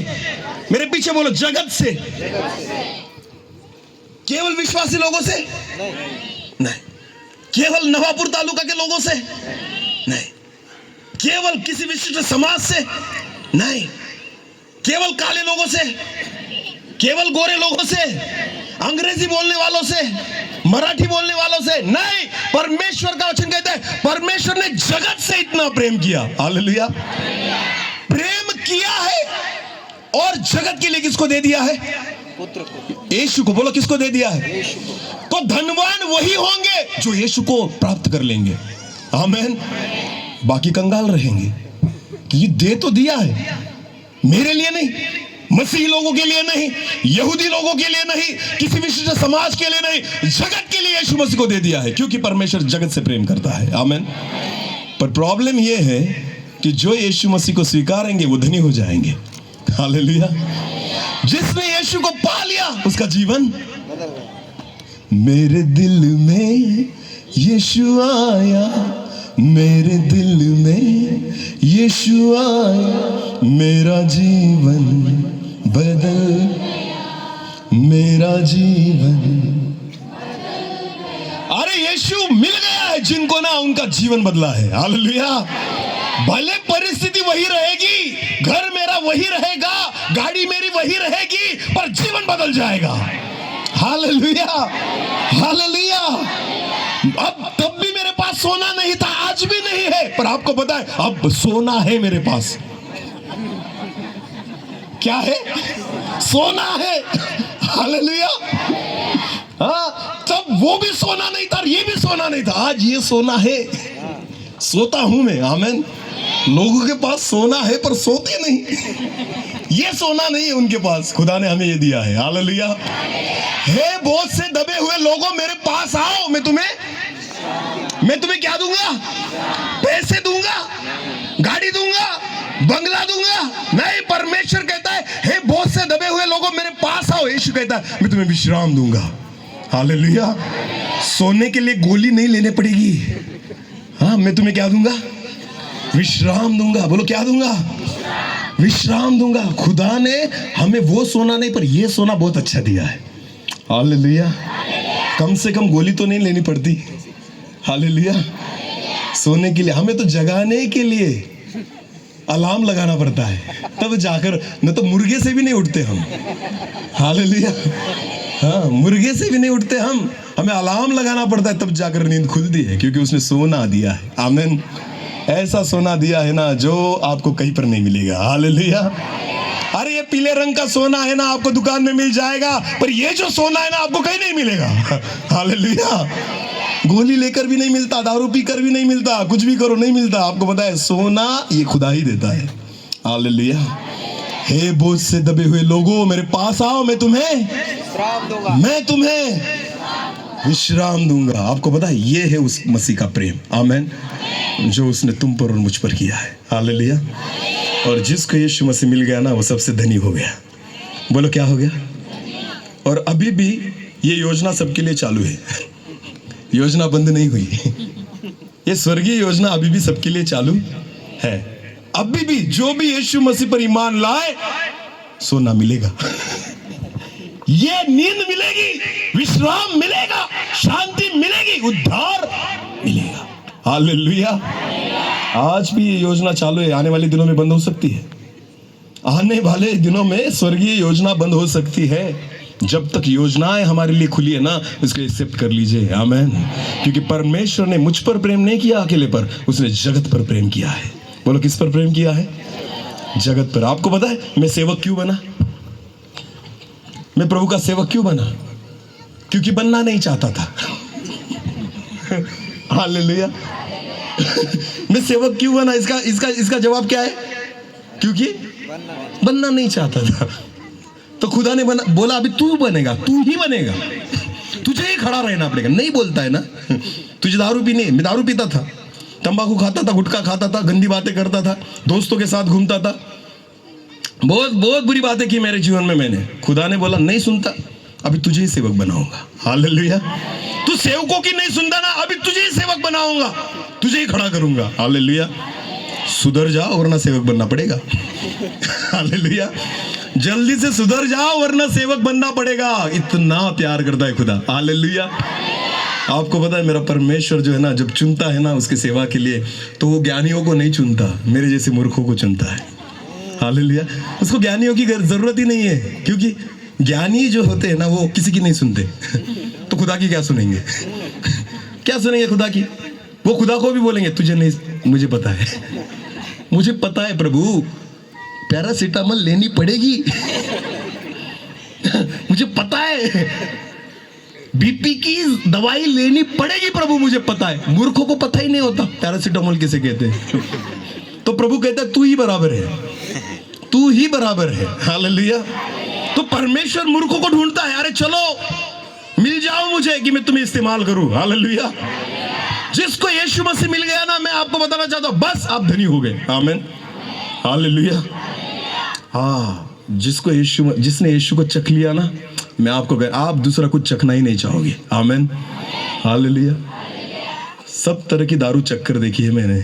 मेरे पीछे बोलो, जगत से। केवल विश्वासी लोगों से नहीं, केवल नवापुर तालुका के लोगों से नहीं, केवल किसी विशिष्ट समाज से नहीं, केवल काले लोगों से, केवल गोरे लोगों से, अंग्रेजी बोलने वालों से, मराठी बोलने वालों से नहीं। परमेश्वर का वचन कहता है परमेश्वर ने जगत से इतना प्रेम किया। हालेलुया। प्रेम किया है और जगत के लिए किसको दे दिया है? पुत्र को, यीशु को। बोलो किसको दे दिया है? यीशु को। तो धनवान वही होंगे जो यीशु को प्राप्त कर लेंगे। आमेन। बाकी कंगाल रहेंगे, क्योंकि दे तो दिया है, मेरे लिए नहीं, मसीही लोगों के लिए नहीं, यहूदी लोगों के लिए नहीं, किसी विशिष्ट समाज के लिए नहीं, जगत के लिए यीशु मसीह को दे दिया है, क्योंकि परमेश्वर जगत से प्रेम करता है। आमेन। पर प्रॉब्लम यह है कि जो यीशु मसीह को स्वीकारेंगे वो धनी हो जाएंगे। हालेलुया। जिसने यीशु को पा लिया उसका जीवन बदल गया। मेरे दिल में यीशु आया, मेरे दिल में यीशु आया, मेरा जीवन बदल, मेरा जीवन। अरे यीशु मिल गया है जिनको ना, उनका जीवन बदला है। हालेलुया। भले परिस्थिति वही रहेगी, घर मेरा वही रहेगा, गाड़ी मेरी वही रहेगी, पर जीवन बदल जाएगा। Hallelujah, hallelujah. अब तब भी मेरे पास सोना नहीं था, आज भी नहीं है, पर आपको पता है अब सोना है मेरे पास। क्या है? सोना है। हालेलुया। हाँ, तब वो भी सोना नहीं था, ये भी सोना नहीं था, आज ये सोना है। सोता हूं मैं। आमेन। लोगों के पास सोना है पर सोते नहीं। ये सोना नहीं है उनके पास, खुदा ने हमें ये दिया है। हालेलुया। हे बोझ से दबे हुए लोगों मेरे पास आओ, मैं तुम्हें क्या दूंगा? पैसे दूंगा, गाड़ी दूंगा, बंगला दूंगा? नहीं, परमेश्वर कहता है हे बोझ से दबे हुए लोगों मेरे पास आओ। यीशु कहता है मैं तुम्हें विश्राम दूंगा। हालेलुया। सोने के लिए गोली नहीं लेने पड़ेगी। हाँ, मैं तुम्हें क्या दूंगा? विश्राम दूंगा। बोलो क्या दूंगा? विश्राम दूंगा। खुदा ने हमें वो सोना नहीं पर ये सोना बहुत अच्छा दिया है। हालेलुया। कम से कम गोली तो नहीं लेनी पड़ती। हालेलुया। सोने के लिए हमें तो जगाने के लिए अलार्म लगाना पड़ता है, तब जाकर, न तो मुर्गे से भी नहीं उठते हम। हालेलुया। हाँ, मुर्गे से भी नहीं उठते हम, हमें अलार्म लगाना पड़ता है तब जाकर नींद खुलती है, क्योंकि उसने सोना दिया है। आमीन। ऐसा सोना दिया है ना जो आपको कहीं पर नहीं मिलेगा। हालेलुया। अरे ये पीले रंग का सोना है ना, आपको दुकान में मिल जाएगा, पर ये जो सोना है ना आपको कहीं नहीं मिलेगा। हालेलुया। गोली लेकर भी नहीं मिलता, दारू पीकर भी नहीं मिलता, कुछ भी करो नहीं मिलता। आपको पता है सोना ये खुदा ही देता है। हालेलुया। हे बोझ से दबे हुए लोगों मेरे पास आओ, मैं तुम्हें विश्राम दूंगा। आपको पता है ये है उस मसीह का प्रेम। आमीन। जो उसने तुम पर और मुझ पर किया है। हालेलुया। और जिसको यीशु मसीह मिल गया ना वो सबसे धनी हो गया। बोलो क्या हो गया? और अभी भी ये योजना सबके लिए चालू है। योजना बंद नहीं हुई। ये स्वर्गीय योजना अभी भी सबके लिए चालू है। अभी भी जो भी यीशु मसीह पर ईमान लाए सोना मिलेगा। ये नींद मिलेगी, विश्राम मिलेगा, शांति मिलेगी, उद्धार मिलेगा। हालेलुया। आज भी ये योजना चालू है, आने वाले दिनों में बंद हो सकती है। आने वाले दिनों में स्वर्गीय योजना बंद हो सकती है। जब तक योजनाएं हमारे लिए खुली है ना, इसको एक्सेप्ट कर लीजिए। आमीन। क्योंकि परमेश्वर ने मुझ पर प्रेम नहीं किया अकेले पर, उसने जगत पर प्रेम किया है। बोलो किस पर प्रेम किया है? जगत पर। आपको पता है मैं सेवक क्यों बना? मैं प्रभु का सेवक क्यों बना? क्योंकि बनना नहीं चाहता था। हालेलुया। मैं सेवक क्यों बना? इसका जवाब क्या है? क्योंकि बनना नहीं चाहता था। तो खुदा ने बोला अभी तू बनेगा, तू ही बनेगा, तुझे ही खड़ा रहना पड़ेगा। नहीं बोलता है ना, तुझे दारू पीनी है। मैं दारू पीता था, तंबाकू खाता था, गुटखा खाता था, गंदी बातें करता था, दोस्तों के साथ घूमता था, बहुत बहुत बुरी बातें की मेरे जीवन में मैंने। खुदा ने बोला नहीं सुनता, अभी तुझे ही सेवक बनाऊंगा। हालेलुया। तू सेवकों की नहीं सुनता ना, अभी तुझे ही सेवक बनाऊंगा, तुझे ही खड़ा करूंगा। हालेलुया। सुधर जाओ वरना सेवक बनना पड़ेगा। हालेलुया। जल्दी से सुधर जाओ वरना सेवक बनना पड़ेगा। इतना प्यार करता है खुदा। हालेलुया। आपको पता है मेरा परमेश्वर जो है ना, जब चुनता है ना उसकी सेवा के लिए, तो वो ज्ञानियों को नहीं चुनता, मेरे जैसे मूर्खों को चुनता है। हालेलुया। उसको ज्ञानियों की जरूरत ही नहीं है, क्योंकि ज्ञानी जो होते हैं ना वो किसी की नहीं सुनते। तो खुदा की क्या सुनेंगे? क्या सुनेंगे खुदा की? वो खुदा को भी बोलेंगे तुझे नहीं, मुझे पता है, मुझे पता है प्रभु, पैरासीटामोल लेनी पड़ेगी। मुझे पता है, बीपी की दवाई लेनी पड़ेगी प्रभु, मुझे पता है। मूर्खों को पता ही नहीं होता पैरासीटामोल किसे कहते हैं। तो प्रभु कहता है तू ही बराबर है, तू ही बराबर है। हालेलुया। तो परमेश्वर मूर्खों को ढूंढता है, अरे चलो मिल जाओ मुझे कि मैं तुम्हें इस्तेमाल करूं। हालेलुया। जिसको यीशु मसीह मिल गया ना, मैं आपको बताना चाहता हूं बस आप धनी हो गए। आमीन। हालेलुया। हाँ, जिसने यीशु को चख लिया ना, मैं आपको आप दूसरा कुछ चखना ही नहीं चाहोगे। आमीन। हालेलुया। सब तरह की दारू चख कर देखी है मैंने,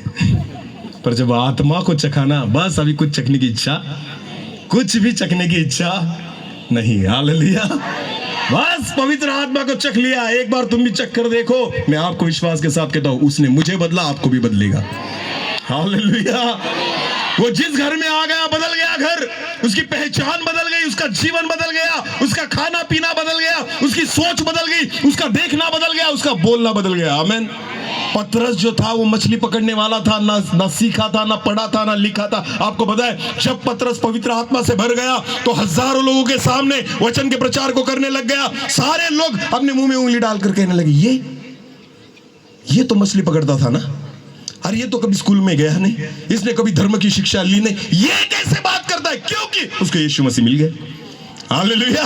पर जब आत्मा को चखाना, बस अभी कुछ चखने की इच्छा, कुछ भी चखने की इच्छा नहीं। हालेलुया। बस पवित्र आत्मा को चख लिया, एक बार तुम भी चख कर देखो। मैं आपको विश्वास के साथ कहता हूं, उसने मुझे बदला, आपको भी बदलेगा। हालेलुया। वो जिस घर में आ गया बदल गया घर, उसकी पहचान बदल गई, उसका जीवन बदल गया, उसका खाना पीना बदल गया, उसकी सोच बदल गई, उसका देखना बदल गया, उसका बोलना बदल गया। आमीन। पतरस जो था वो मछली पकड़ने वाला था, ना सीखा था, ना पढ़ा था, ना लिखा था। आपको पता है जब पतरस पवित्र आत्मा से भर गया तो हजारों लोगों के सामने वचन के प्रचार को करने लग गया। सारे लोग अपने मुंह में उंगली डालकर कहने लगे ये तो मछली पकड़ता था ना। अरे ये तो कभी स्कूल में गया नहीं, इसने कभी धर्म की शिक्षा ली नहीं, ये कैसे बात करता है? क्योंकि उसको यीशु मसीह मिल गया। हालेलुया,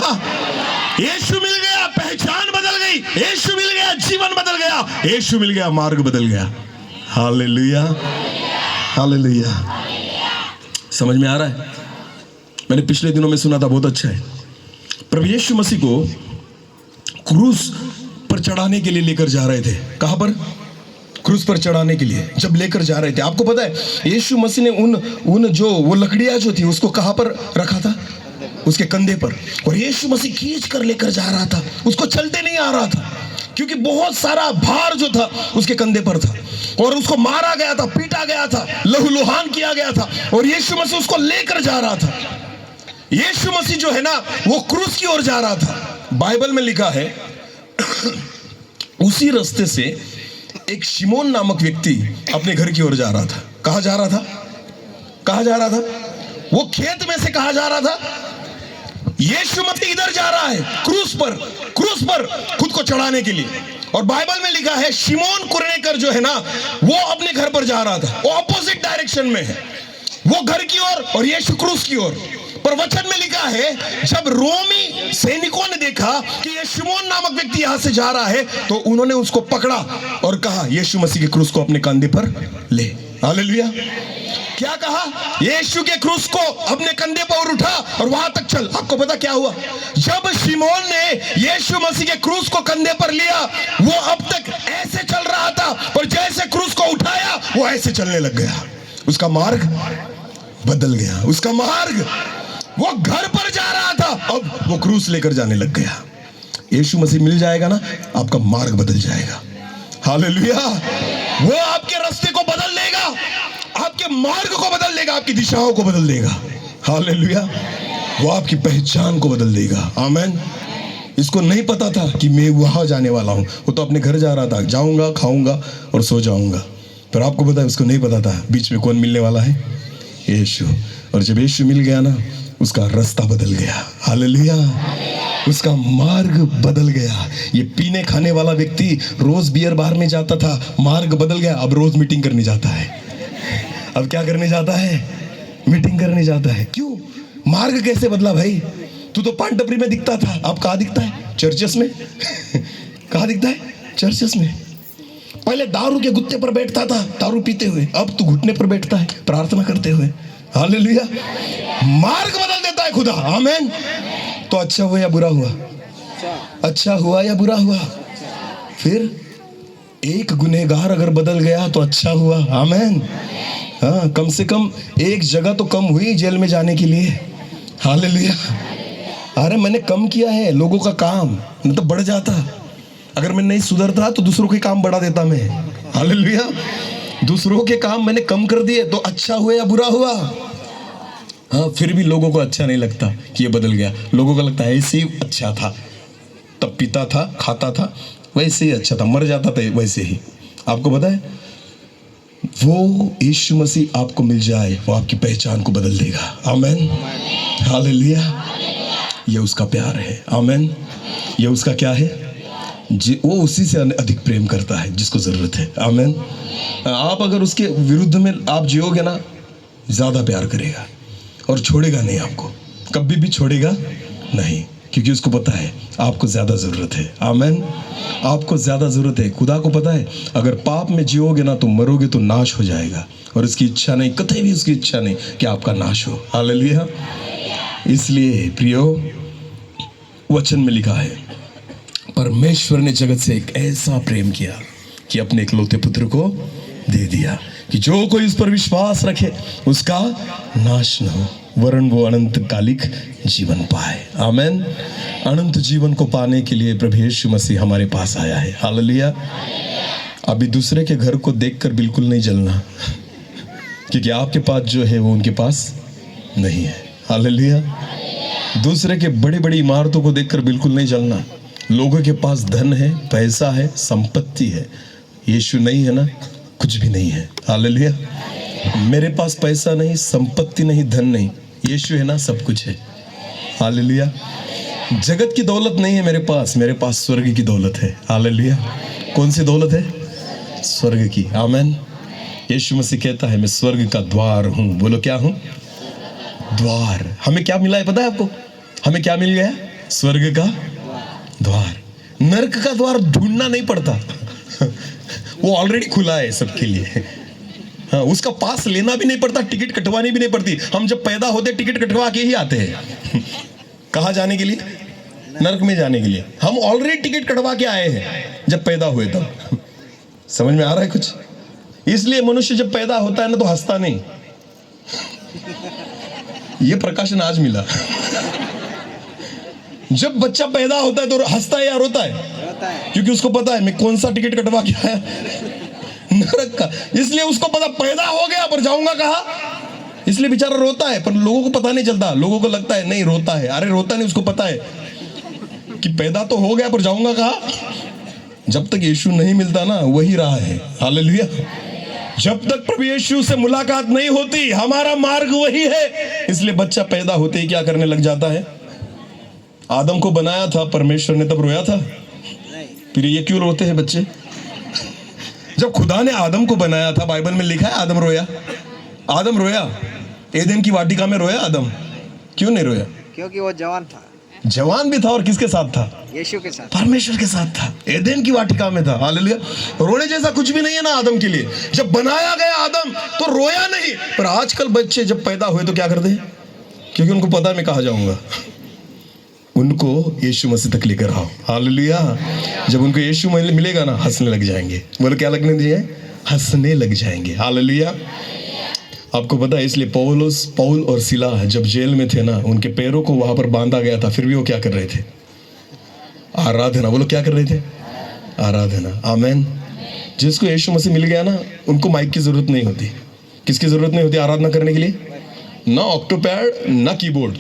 यीशु मिल गया, पहचान बदल गई, यीशु मिल गया, जीवन बदल गया, यीशु मिल गया, मार्ग बदल गया। Hallelujah, hallelujah. समझ में आ रहा है? मैंने पिछले दिनों में सुना था, बहुत अच्छा है। प्रभु यीशु मसीह को क्रूस पर चढ़ाने के लिए लेकर जा रहे थे। कहां पर? क्रूस पर चढ़ाने के लिए जब लेकर जा रहे थे, आपको पता है यीशु मसीह ने उन जो वो लकड़ियां जो थी उसको कहां पर रखा था? उसके कंधे पर। और यीशु मसीह खींच कर लेकर जा रहा था, उसको चलते नहीं आ रहा था, क्योंकि बहुत सारा भार जो था उसके कंधे पर था, और उसको मारा गया था, पीटा गया था, लहूलुहान किया गया था, और यीशु मसीह उसको लेकर जा रहा था। यीशु मसीह जो है ना, वो क्रूस की ओर जा रहा था। बाइबल में लिखा है उसी रास्ते से एक शिमोन नामक व्यक्ति अपने घर की ओर जा रहा था। कहां जा रहा था? कहां जा रहा था? वो खेत में से कहां जा रहा था? यीशु मसीह इधर जा रहा है, क्रूस पर खुद को चढ़ाने के लिए। और बाइबल में लिखा है शिमोन कुरेनेकर जो है ना, वो अपने घर पर जा रहा था। वो ऑपोजिट डायरेक्शन में है, वो घर की ओर और यीशु क्रूस की ओर। पर वचन में लिखा है जब रोमी सैनिकों ने देखा कि ये शिमोन नामक व्यक्ति यहां से जा रहा है, तो उन्होंने उसको पकड़ा और कहा यीशु मसीह के क्रूस को अपने कंधे पर ले। हालेलुया। क्या कहा? यीशु के क्रूस को अपने कंधे पर उठा और वहां तक चल। आपको पता क्या हुआ? जब शिमोन ने यीशु मसीह के क्रूस को कंधे पर लिया, वो अब तक ऐसे चल रहा था, पर जैसे क्रूस को उठाया वो ऐसे चलने लग गया। उसका मार्ग बदल गया, उसका मार्ग, वो घर पर जा रहा था, अब वो क्रूस लेकर जाने लग गया। यीशु मसीह मिल जाएगा ना, आपका मार्ग बदल जाएगा। हालेलुया। वो आपके रास्ते को बदल देगा, आपके मार्ग को बदल देगा, आपकी दिशाओं को बदल देगा। हालेलुया। वो आपकी पहचान को बदल देगा। आमीन। इसको नहीं पता था कि मैं वहां जाने वाला हूं, वो तो अपने घर जा रहा था, जाऊंगा, खाऊंगा और सो जाऊंगा। पर आपको पता है उसको नहीं पता था बीच में कौन मिलने वाला है? यीशु। और जब यीशु मिल गया ना, उसका रास्ता बदल गया। हालेलुया। उसका मार्ग बदल गया। ये पीने खाने वाला व्यक्ति रोज बियर बार में जाता था, मार्ग बदल गया, अब रोज मीटिंग करने जाता है। अब क्या करने जाता है? मीटिंग करने जाता है। क्यों? मार्ग कैसे बदला भाई? तू तो पान टपरी में दिखता था, अब कहाँ दिखता है? चर्चेस में। कहाँ दिखता है? चर्चेस में। पहले दारू के गुत्ते पर बैठता था दारू पीते हुए, अब तू घुटने पर बैठता है प्रार्थना करते हुए। हालेलुया। मार्ग बदल देता है खुदा। आमीन। तो अच्छा हुआ या बुरा हुआ? अच्छा हुआ या बुरा हुआ? फिर एक गुनहगार अगर बदल गया तो अच्छा हुआ। आमीन। हाँ, कम से कम एक जगह तो कम हुई जेल में जाने के लिए। हालेलुया। अरे मैंने कम किया है लोगों का काम, नहीं तो बढ़ जाता। अगर मैं नहीं सुधरता तो दूसरों के काम बढ़ा देता मैं। हालेलुया। दूसरों के काम मैंने कम कर दिए, तो अच्छा हुआ या बुरा हुआ? हाँ, फिर भी लोगों को अच्छा नहीं लगता कि ये बदल गया। लोगों को लगता है ऐसे ही अच्छा था, तब पीता था, खाता था, वैसे ही अच्छा था, मर जाता था वैसे ही। आपको पता है वो यीशु मसीह आपको मिल जाए, वो आपकी पहचान को बदल देगा। आमीन। हालेलुया। ये उसका प्यार है। आमीन। ये उसका क्या है? वो उसी से अधिक प्रेम करता है जिसको जरूरत है। आमीन। आप अगर उसके विरुद्ध में आप जियोगे ना, ज्यादा प्यार करेगा और छोड़ेगा नहीं, आपको कभी भी छोड़ेगा नहीं, क्योंकि उसको पता है आपको ज्यादा जरूरत है। आमीन। आपको ज्यादा जरूरत है। खुदा को पता है अगर पाप में जियोगे ना तो मरोगे, तो नाश हो जाएगा, और उसकी इच्छा नहीं, कतई भी उसकी इच्छा नहीं कि आपका नाश हो। हालेलुया। इसलिए प्रियो, वचन में लिखा है परमेश्वर ने जगत से एक ऐसा प्रेम किया कि अपने इकलौते पुत्र को दे दिया, कि जो कोई उस पर विश्वास रखे उसका नाश न हो, वरन वो अनंत कालिक जीवन पाए। आमीन। अनंत जीवन को पाने के लिए प्रभु यीशु मसीह हमारे पास आया है। हालेलुया। अभी दूसरे के घर को देखकर बिल्कुल नहीं जलना, क्योंकि आपके पास जो है वो उनके पास नहीं है। हालेलुया। दूसरे के बड़ी बड़ी इमारतों को देखकर बिल्कुल नहीं जलना। लोगों के पास धन है, पैसा है, संपत्ति है, यीशु नहीं है ना, कुछ भी नहीं है। हालेलुया। मेरे पास पैसा नहीं, संपत्ति नहीं, धन नहीं, यीशु है ना, सब कुछ है। हालेलुया। जगत की दौलत नहीं है मेरे पास स्वर्ग की दौलत है। हालेलुया। कौन सी दौलत है? स्वर्ग की। आमीन। यीशु मसीह कहता है मैं स्वर्ग का द्वार हूं। बोलो क्या हूं? द्वार। हमें क्या मिला है पता है आपको? हमें क्या मिल गया? स्वर्ग का द्वार। नरक का द्वार ढूंढना नहीं पड़ता, वो ऑलरेडी खुला है सबके लिए। हाँ, उसका पास लेना भी नहीं पड़ता, टिकट कटवानी भी नहीं पड़ती। हम जब पैदा होते टिकट कटवा के ही आते हैं। कहाँ जाने के लिए? नरक में जाने के लिए। हम ऑलरेडी टिकट कटवा के आए हैं जब पैदा हुए तब। समझ में आ रहा है कुछ? इसलिए मनुष्य जब पैदा होता है ना तो हंसता नहीं। ये प्रकाशन आज मिला। जब बच्चा पैदा होता है तो हंसता है या रोता है? रोता है। क्योंकि उसको पता है मैं कौन सा टिकट कटवा के आया, नरक का। इसलिए उसको पता पैदा हो गया पर जाऊंगा कहाँ, इसलिए बेचारा रोता है। पर लोगों को पता नहीं चलता, लोगों को लगता है नहीं रोता है। अरे रोता नहीं, उसको पता है कि पैदा तो हो गया पर जाऊंगा कहाँ। जब तक यीशु नहीं मिलता ना वही राह है। हालेलुया। जब तक प्रभु यीशु से मुलाकात नहीं होती हमारा मार्ग वही है। इसलिए बच्चा पैदा होते ही क्या करने लग जाता है? आदम को बनाया था परमेश्वर ने, तब रोया था? फिर ये क्यों रोते हैं बच्चे? जब खुदा ने आदम को बनाया था, बाइबल में लिखा है आदम रोया। आदम रोया, एदेन की वाटिका में रोया आदम। क्यों नहीं रोया? क्योंकि वो जवान था। जवान भी था और किसके साथ था? यीशु के साथ। परमेश्वर के साथ था, एदेन की वाटिका में था। हालेलुया। रोने जैसा कुछ भी नहीं है ना आदम के लिए। जब बनाया गया आदम तो रोया नहीं। पर आजकल बच्चे जब पैदा हुए तो क्या करते हैं? क्योंकि उनको पता है मैं कहाँ जाऊंगा, उनको यीशु मसीह तक लेकर आओ। हालेलुया। जब उनको यीशु मिलेगा ना हंसने लग जाएंगे। बोलो क्या लगने दीजिए? हंसने लग जाएंगे। हालेलुया। आपको पता है इसलिए पौल और सिला जब जेल में थे ना, उनके पैरों को वहां पर बांधा गया था, फिर भी वो क्या कर रहे थे? आराधना। बोलो क्या कर रहे थे? आराधना। आमेन। जिसको यीशु मसीह मिल गया ना उनको माइक की जरूरत नहीं होती। किसकी जरूरत नहीं होती आराधना करने के लिए? ना ऑक्टोपैड ना कीबोर्ड,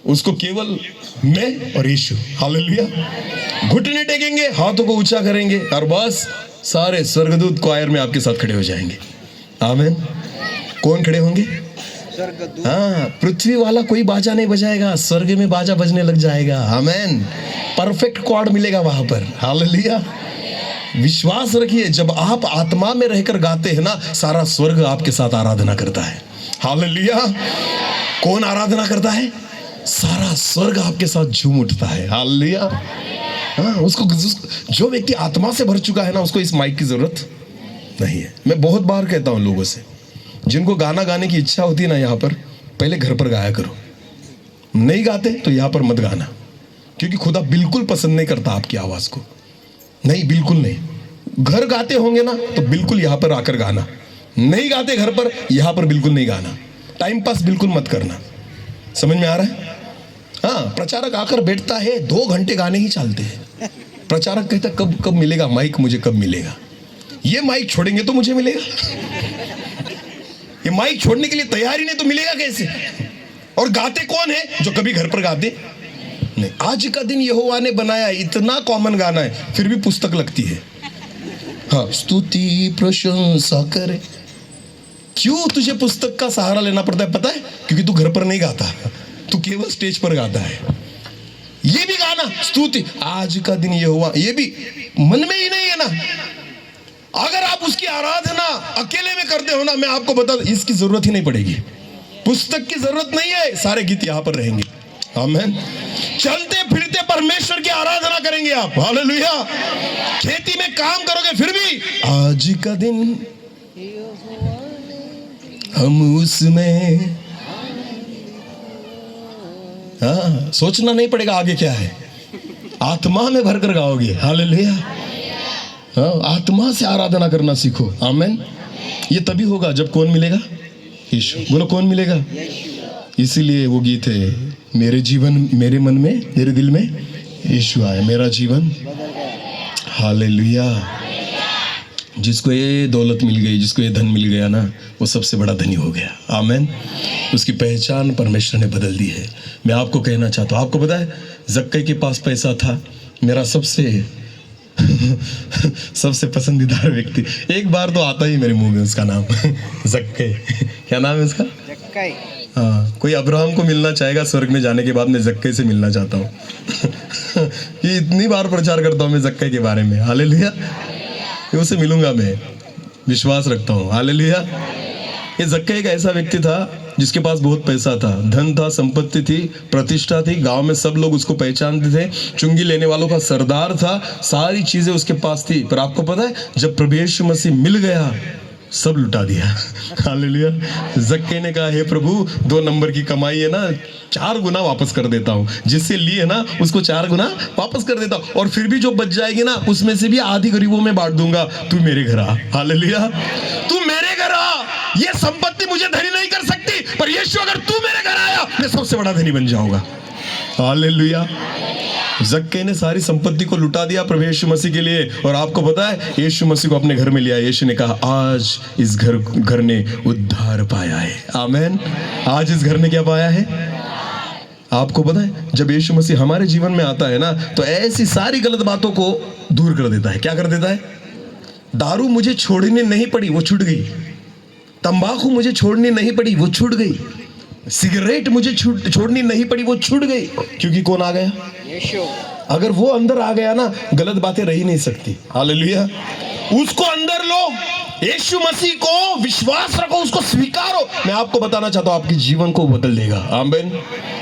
उसको केवल मैं और यीशु। हालेलुया। घुटने टेकेंगे, हाथों को ऊंचा करेंगे और बस सारे स्वर्गदूत क्वायर में आपके साथ खड़े हो जाएंगे। आमेन। कौन खड़े होंगे? स्वर्गदूत। हाँ, पृथ्वी वाला कोई बाजा नहीं बजाएगा, स्वर्ग में बाजा बजने लग जाएगा। आमेन। परफेक्ट कॉर्ड मिलेगा वहां पर। हालेलुया। विश्वास रखिए, जब आप आत्मा में रहकर गाते हैं ना सारा स्वर्ग आपके साथ आराधना करता है। हालेलुया। कौन आराधना करता है? सारा स्वर्ग आपके साथ झूम उठता है। हालेलुया। हाँ, उसको जो व्यक्ति आत्मा से भर चुका है ना उसको इस माइक की जरूरत नहीं है। मैं बहुत बार कहता हूं लोगों से, जिनको गाना गाने की इच्छा होती है ना यहाँ पर, पहले घर पर गाया करो। नहीं गाते तो यहाँ पर मत गाना, क्योंकि खुदा बिल्कुल पसंद नहीं करता आपकी आवाज को। नहीं, बिल्कुल नहीं। घर गाते होंगे ना तो बिल्कुल यहाँ पर आकर गाना। नहीं गाते घर पर, यहाँ पर बिल्कुल नहीं गाना। टाइम पास बिल्कुल मत करना। समझ में आ रहा है? हाँ, प्रचारक आकर बैठता है, 2 घंटे गाने ही चलते हैं। प्रचारक कहता कब कब मिलेगा माइक, मुझे कब मिलेगा? ये माइक छोड़ेंगे तो मुझे मिलेगा। ये माइक छोड़ने के लिए तैयारी नहीं तो मिलेगा कैसे? और गाते कौन है? जो कभी घर पर गाते नहीं। आज का दिन यहोवा ने बनाया, इतना कॉमन गाना है, फिर भी पुस्तक लगती है। हाँ, स्तुति प्रशंसा करे। क्यों तुझे पुस्तक का सहारा लेना पड़ता है पता है? क्योंकि तू घर पर नहीं गाता, तू केवल स्टेज पर गाता है। ये भी गाना स्तुति, आज का दिन यहोवा, ये भी मन में ही नहीं है ना। अगर आप उसकी आराधना अकेले में करते हो ना, मैं आपको बता दूं, इसकी जरूरत ही नहीं पड़ेगी, पुस्तक की जरूरत नहीं है। सारे गीत यहां पर रहेंगे। आमीन। चलते फिरते परमेश्वर की आराधना करेंगे आप। हालेलुया। खेती में काम करोगे फिर भी आज का दिन हम उसमें, हाँ, सोचना नहीं पड़ेगा आगे क्या है, आत्मा में भरकर गाओगे। हालेलुया। हाँ, आत्मा से आराधना करना सीखो। आमीन। ये तभी होगा जब कौन मिलेगा? यीशु। बोलो कौन मिलेगा? इसीलिए वो गीत है, मेरे जीवन मेरे मन में मेरे दिल में यीशु आए, मेरा जीवन। हालेलुया। जिसको ये दौलत मिल गई, जिसको ये धन मिल गया ना, वो सबसे बड़ा धनी हो गया। आमीन। उसकी पहचान परमेश्वर ने बदल दी है। मैं आपको कहना चाहता हूँ, आपको पता है जक्कई के पास पैसा था। मेरा सबसे पसंदीदा व्यक्ति, एक बार तो आता ही मेरे मुंह में उसका नाम जक्कई। क्या नाम है उसका? जक्कई। हाँ, कोई अब्राहम को मिलना चाहेगा स्वर्ग में जाने के बाद, मैं जक्कई से मिलना चाहता हूँ। ये इतनी बार प्रचार करता हूँ मैं जक्कई के बारे में। हालेलुया। उसे मिलूंगा मैं। विश्वास रखता हूँ। हालेलुया। ये जक्कई एक ऐसा व्यक्ति था जिसके पास बहुत पैसा था, धन था, संपत्ति थी, प्रतिष्ठा थी, गांव में सब लोग उसको पहचानते थे, चुंगी लेने वालों का सरदार था, सारी चीजें उसके पास थी। पर आपको पता है जब प्रभु यीशु मसीह मिल गया सब लुटा दिया। हालेलुया। जक्कई ने कहा, हे प्रभु 2 नंबर की कमाई है ना 4 गुना वापस कर देता हूँ, जिससे लिए ना उसको 4 गुना वापस कर देता हूँ, और फिर भी जो बच जाएगी ना उसमें से भी आधी गरीबों में बांट दूंगा। तू मेरे घर आ। हालेलुया। तू मेरे घर आ। ये संपत्ति मुझे धनी नहीं कर सकती, पर यीशु अगर तू मेरे घर आया मैं सबसे बड़ा धनी बन जाऊंगा। हालेलुया। जक्कई ने सारी संपत्ति को लुटा दिया प्रभु यीशु मसीह के लिए, और आपको पता है यीशु मसीह को अपने घर में लिया। यीशु ने कहा, आज इस घर ने उद्धार पाया है। आमेन। आज इस घर ने क्या पाया है? आपको पता है जब यीशु मसीह हमारे जीवन में आता है ना तो ऐसी सारी गलत बातों को दूर कर देता है। क्या कर देता है? दारू मुझे छोड़नी नहीं पड़ी, वो छूट गई। तंबाकू मुझे छोड़नी नहीं पड़ी, वो छूट गई। सिगरेट मुझे छोड़नी नहीं पड़ी, वो छूट गई। क्योंकि कौन आ गया? यीशु। अगर वो अंदर आ गया ना गलत बातें रह ही नहीं सकती। हालेलुया। उसको अंदर लो, यीशु मसीह को विश्वास रखो, उसको स्वीकारो। मैं आपको बताना चाहता हूं आपके जीवन को बदल देगा। आमीन।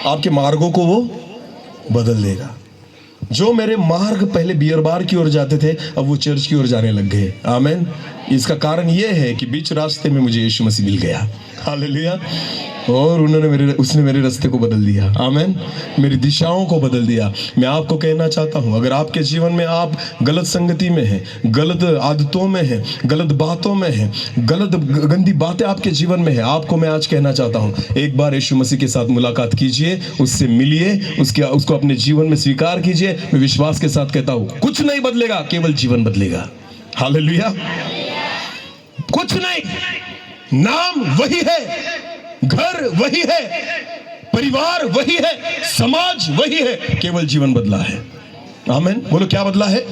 आपके मार्गों को वो बदल देगा। जो मेरे मार्ग पहले बियर बार की ओर जाते थे अब वो चर्च की ओर जाने लग गए। आमीन। इसका कारण ये है कि बीच रास्ते में मुझे यीशु मसीह मिल गया। हालेलुया। और उसने मेरे रास्ते को बदल दिया। आमीन। मेरी दिशाओं को बदल दिया। मैं आपको कहना चाहता हूं अगर आपके जीवन में आप गलत संगति में हैं, गलत आदतों में हैं, गलत बातों में हैं, गलत गंदी बातें आपके जीवन में है, आपको मैं आज कहना चाहता हूं एक बार यीशु मसीह के साथ मुलाकात कीजिए, उससे मिलिए, उसको अपने जीवन में स्वीकार कीजिए। मैं विश्वास के साथ कहता हूं कुछ नहीं बदलेगा, केवल जीवन बदलेगा। हालेलुया। कुछ नहीं, नाम वही है, घर वही है, परिवार वही है, समाज वही है, केवल जीवन बदला है। आमीन। बोलो क्या बदला है?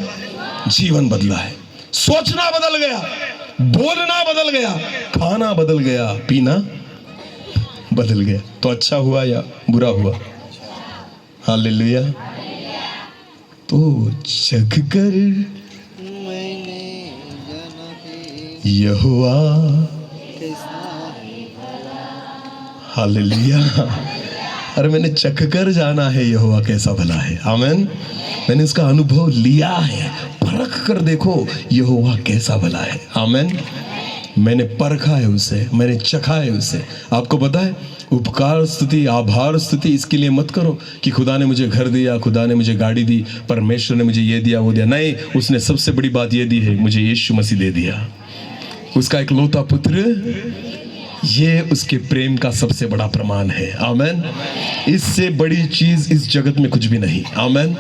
जीवन बदला है। सोचना बदल गया, बोलना बदल गया, खाना बदल गया, पीना बदल गया। तो अच्छा हुआ या बुरा हुआ? हालेलुया। तो जग कर यहोवा। हालेलुया। अरे मैंने चख कर जाना है यहोवा कैसा भला है। आमीन। मैंने इसका अनुभव लिया है। परख कर देखो यहोवा कैसा भला है। आमीन। मैंने परखा है उसे, मैंने चखा है उसे। आपको पता है उपकार स्तुति, आभार स्तुति इसके लिए मत करो कि खुदा ने मुझे घर दिया, खुदा ने मुझे गाड़ी दी, परमेश्वर ने मुझे ये दिया वो दिया। नहीं, उसने सबसे बड़ी बात ये दी है, मुझे यीशु मसीह दे दिया, उसका इकलौता पुत्र। ये उसके प्रेम का सबसे बड़ा प्रमाण है। आमीन। इससे बड़ी चीज इस जगत में कुछ भी नहीं। आमीन।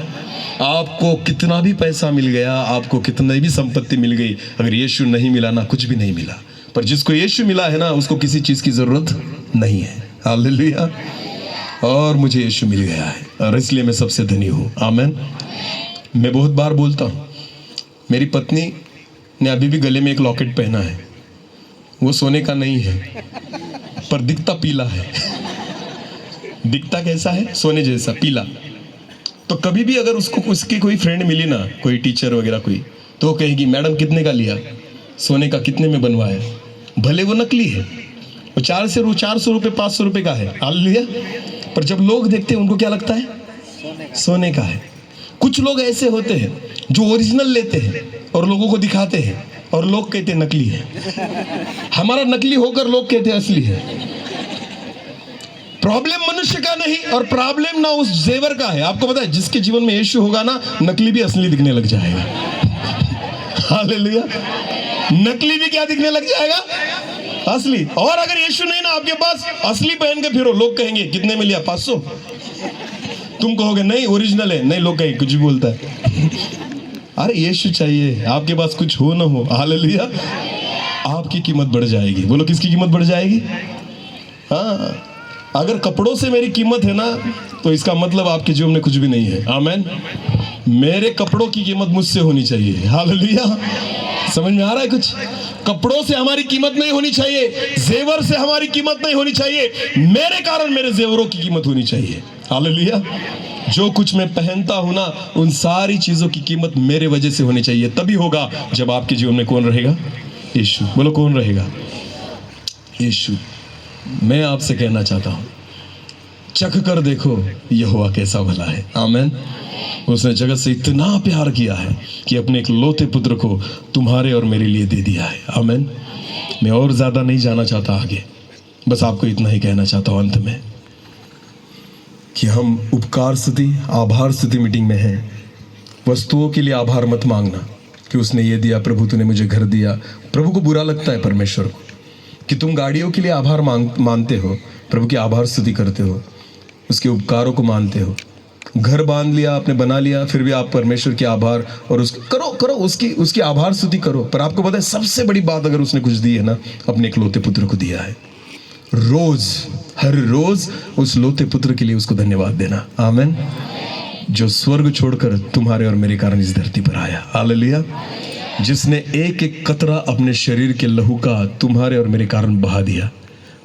आपको कितना भी पैसा मिल गया, आपको कितनी भी संपत्ति मिल गई, अगर यीशु नहीं मिला ना कुछ भी नहीं मिला। पर जिसको यीशु मिला है ना उसको किसी चीज की जरूरत नहीं है। हालेलुया। और मुझे यीशु मिल गया है और इसलिए मैं सबसे धनी हूँ। आमीन। मैं बहुत बार बोलता हूँ, मेरी पत्नी ने अभी भी गले में एक लॉकेट पहना है, वो सोने का नहीं है पर दिखता पीला है। दिखता कैसा है? सोने जैसा, पीला। तो कभी भी अगर उसकी कोई फ्रेंड मिली ना, कोई टीचर वगैरह कोई, तो वो कहेगी मैडम कितने का लिया? सोने का। कितने में बनवाया? भले वो नकली है, वो 400 रुपये 500 रुपये का है। हालेलुया। पर जब लोग देखते हैं उनको क्या लगता है? सोने का है। कुछ लोग ऐसे होते हैं जो ओरिजिनल लेते हैं और लोगों को दिखाते हैं और लोग कहते हैं नकली है। हमारा नकली होकर लोग कहते हैं असली है। प्रॉब्लम मनुष्य का नहीं और प्रॉब्लम ना उस जेवर का है। आपको पता है जिसके जीवन में यीशु होगा ना नकली भी असली दिखने लग जाएगा। हालेलुया। नकली भी क्या दिखने लग जाएगा? असली। और अगर यीशु नहीं ना आपके पास, असली पहन के फिरो, लोग कहेंगे कितने में लिया? 500। तुम कहोगे नहीं ओरिजिनल है, नहीं, लोग कहेंगे कुछ भी बोलता है। अरे यीशु चाहिए, आपके पास कुछ हो ना हो। हालेलुया। आपकी कीमत बढ़ जाएगी। बोलो किसकी कीमत बढ़ जाएगी? हाँ, अगर कपड़ों से मेरी कीमत है ना तो इसका मतलब आपके जीवन में कुछ भी नहीं है। आमीन। मेरे कपड़ों की कीमत मुझसे होनी चाहिए। हालेलुया। समझ में आ रहा है कुछ? कपड़ों से हमारी कीमत नहीं होनी चाहिए, जेवर से हमारी कीमत नहीं होनी चाहिए, मेरे कारण मेरे जेवरों की कीमत होनी चाहिए। हालेलुया। जो कुछ मैं पहनता हूं ना उन सारी चीजों की कीमत मेरे वजह से होनी चाहिए। तभी होगा जब आपके जीवन में कौन रहेगा? यीशु। बोलो कौन रहेगा? यीशु। मैं आपसे कहना चाहता हूँ, चख कर देखो यहोवा कैसा भला है। आमेन। उसने जगत से इतना प्यार किया है कि अपने एक लौते पुत्र को तुम्हारे और मेरे लिए दे दिया है। आमेन। मैं और ज़्यादा नहीं जाना चाहता आगे, बस आपको इतना ही कहना चाहता हूँ अंत में कि हम उपकार स्तुति आभार स्तुति मीटिंग में हैं। वस्तुओं के लिए आभार मत मांगना कि उसने ये दिया, प्रभु तूने मुझे घर दिया। प्रभु को बुरा लगता है परमेश्वर को कि तुम गाड़ियों के लिए आभार मानते हो, प्रभु की आभार स्तुति करते हो, उसके उपकारों को मानते हो। घर बांध लिया आपने, बना लिया, फिर भी आप परमेश्वर के आभार और करो उसकी आभार स्तुति करो। पर आपको पता है सबसे बड़ी बात अगर उसने कुछ दी है ना, अपने इकलौते पुत्र को दिया है। रोज हर रोज उस लोते पुत्र के लिए उसको धन्यवाद देना। आमेन। जो स्वर्ग छोड़कर तुम्हारे और मेरे कारण इस धरती पर आया। हालेलुया। जिसने एक एक कतरा अपने शरीर के लहू का तुम्हारे और मेरे कारण बहा दिया,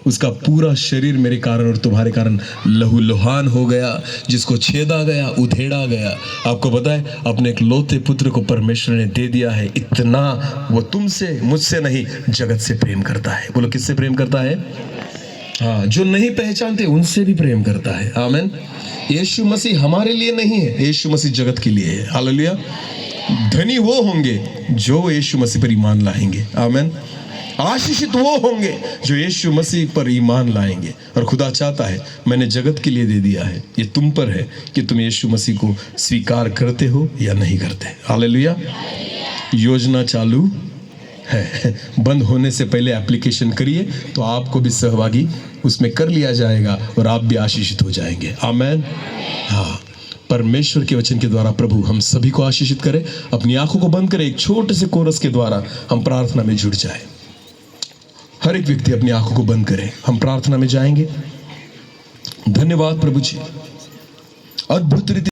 उसका पूरा शरीर मेरे कारण और तुम्हारे कारण लहू लुहान हो गया, जिसको छेदा गया, उधेड़ा गया। आपको पता है अपने एक लौते पुत्र को परमेश्वर ने दे दिया है। इतना वो तुमसे मुझसे नहीं जगत से प्रेम करता है। बोलो किससे प्रेम करता है? हाँ, जो नहीं पहचानते उनसे भी प्रेम करता है। आमेन। यीशु मसीह हमारे लिए नहीं है, यीशु मसीह जगत के लिए है। हालेलुया। धनी वो होंगे जो यीशु मसीह पर ईमान लाएंगे। आमेन। आशीषित वो होंगे जो यीशु मसीह पर ईमान लाएंगे। और खुदा चाहता है, मैंने जगत के लिए दे दिया है, ये तुम पर है कि तुम यीशु मसीह को स्वीकार करते हो या नहीं करते। हालेलुया। योजना चालू है, बंद होने से पहले एप्लीकेशन करिए तो आपको भी सहभागी उसमें कर लिया जाएगा और आप भी आशीषित हो जाएंगे। आमेन। हाँ, परमेश्वर के वचन के द्वारा प्रभु हम सभी को आशीषित करे। अपनी आंखों को बंद करें, एक छोटे से कोरस के द्वारा हम प्रार्थना में जुड़ जाए। हर एक व्यक्ति अपनी आंखों को बंद करे, हम प्रार्थना में जाएंगे। धन्यवाद प्रभु जी, अद्भुत रीति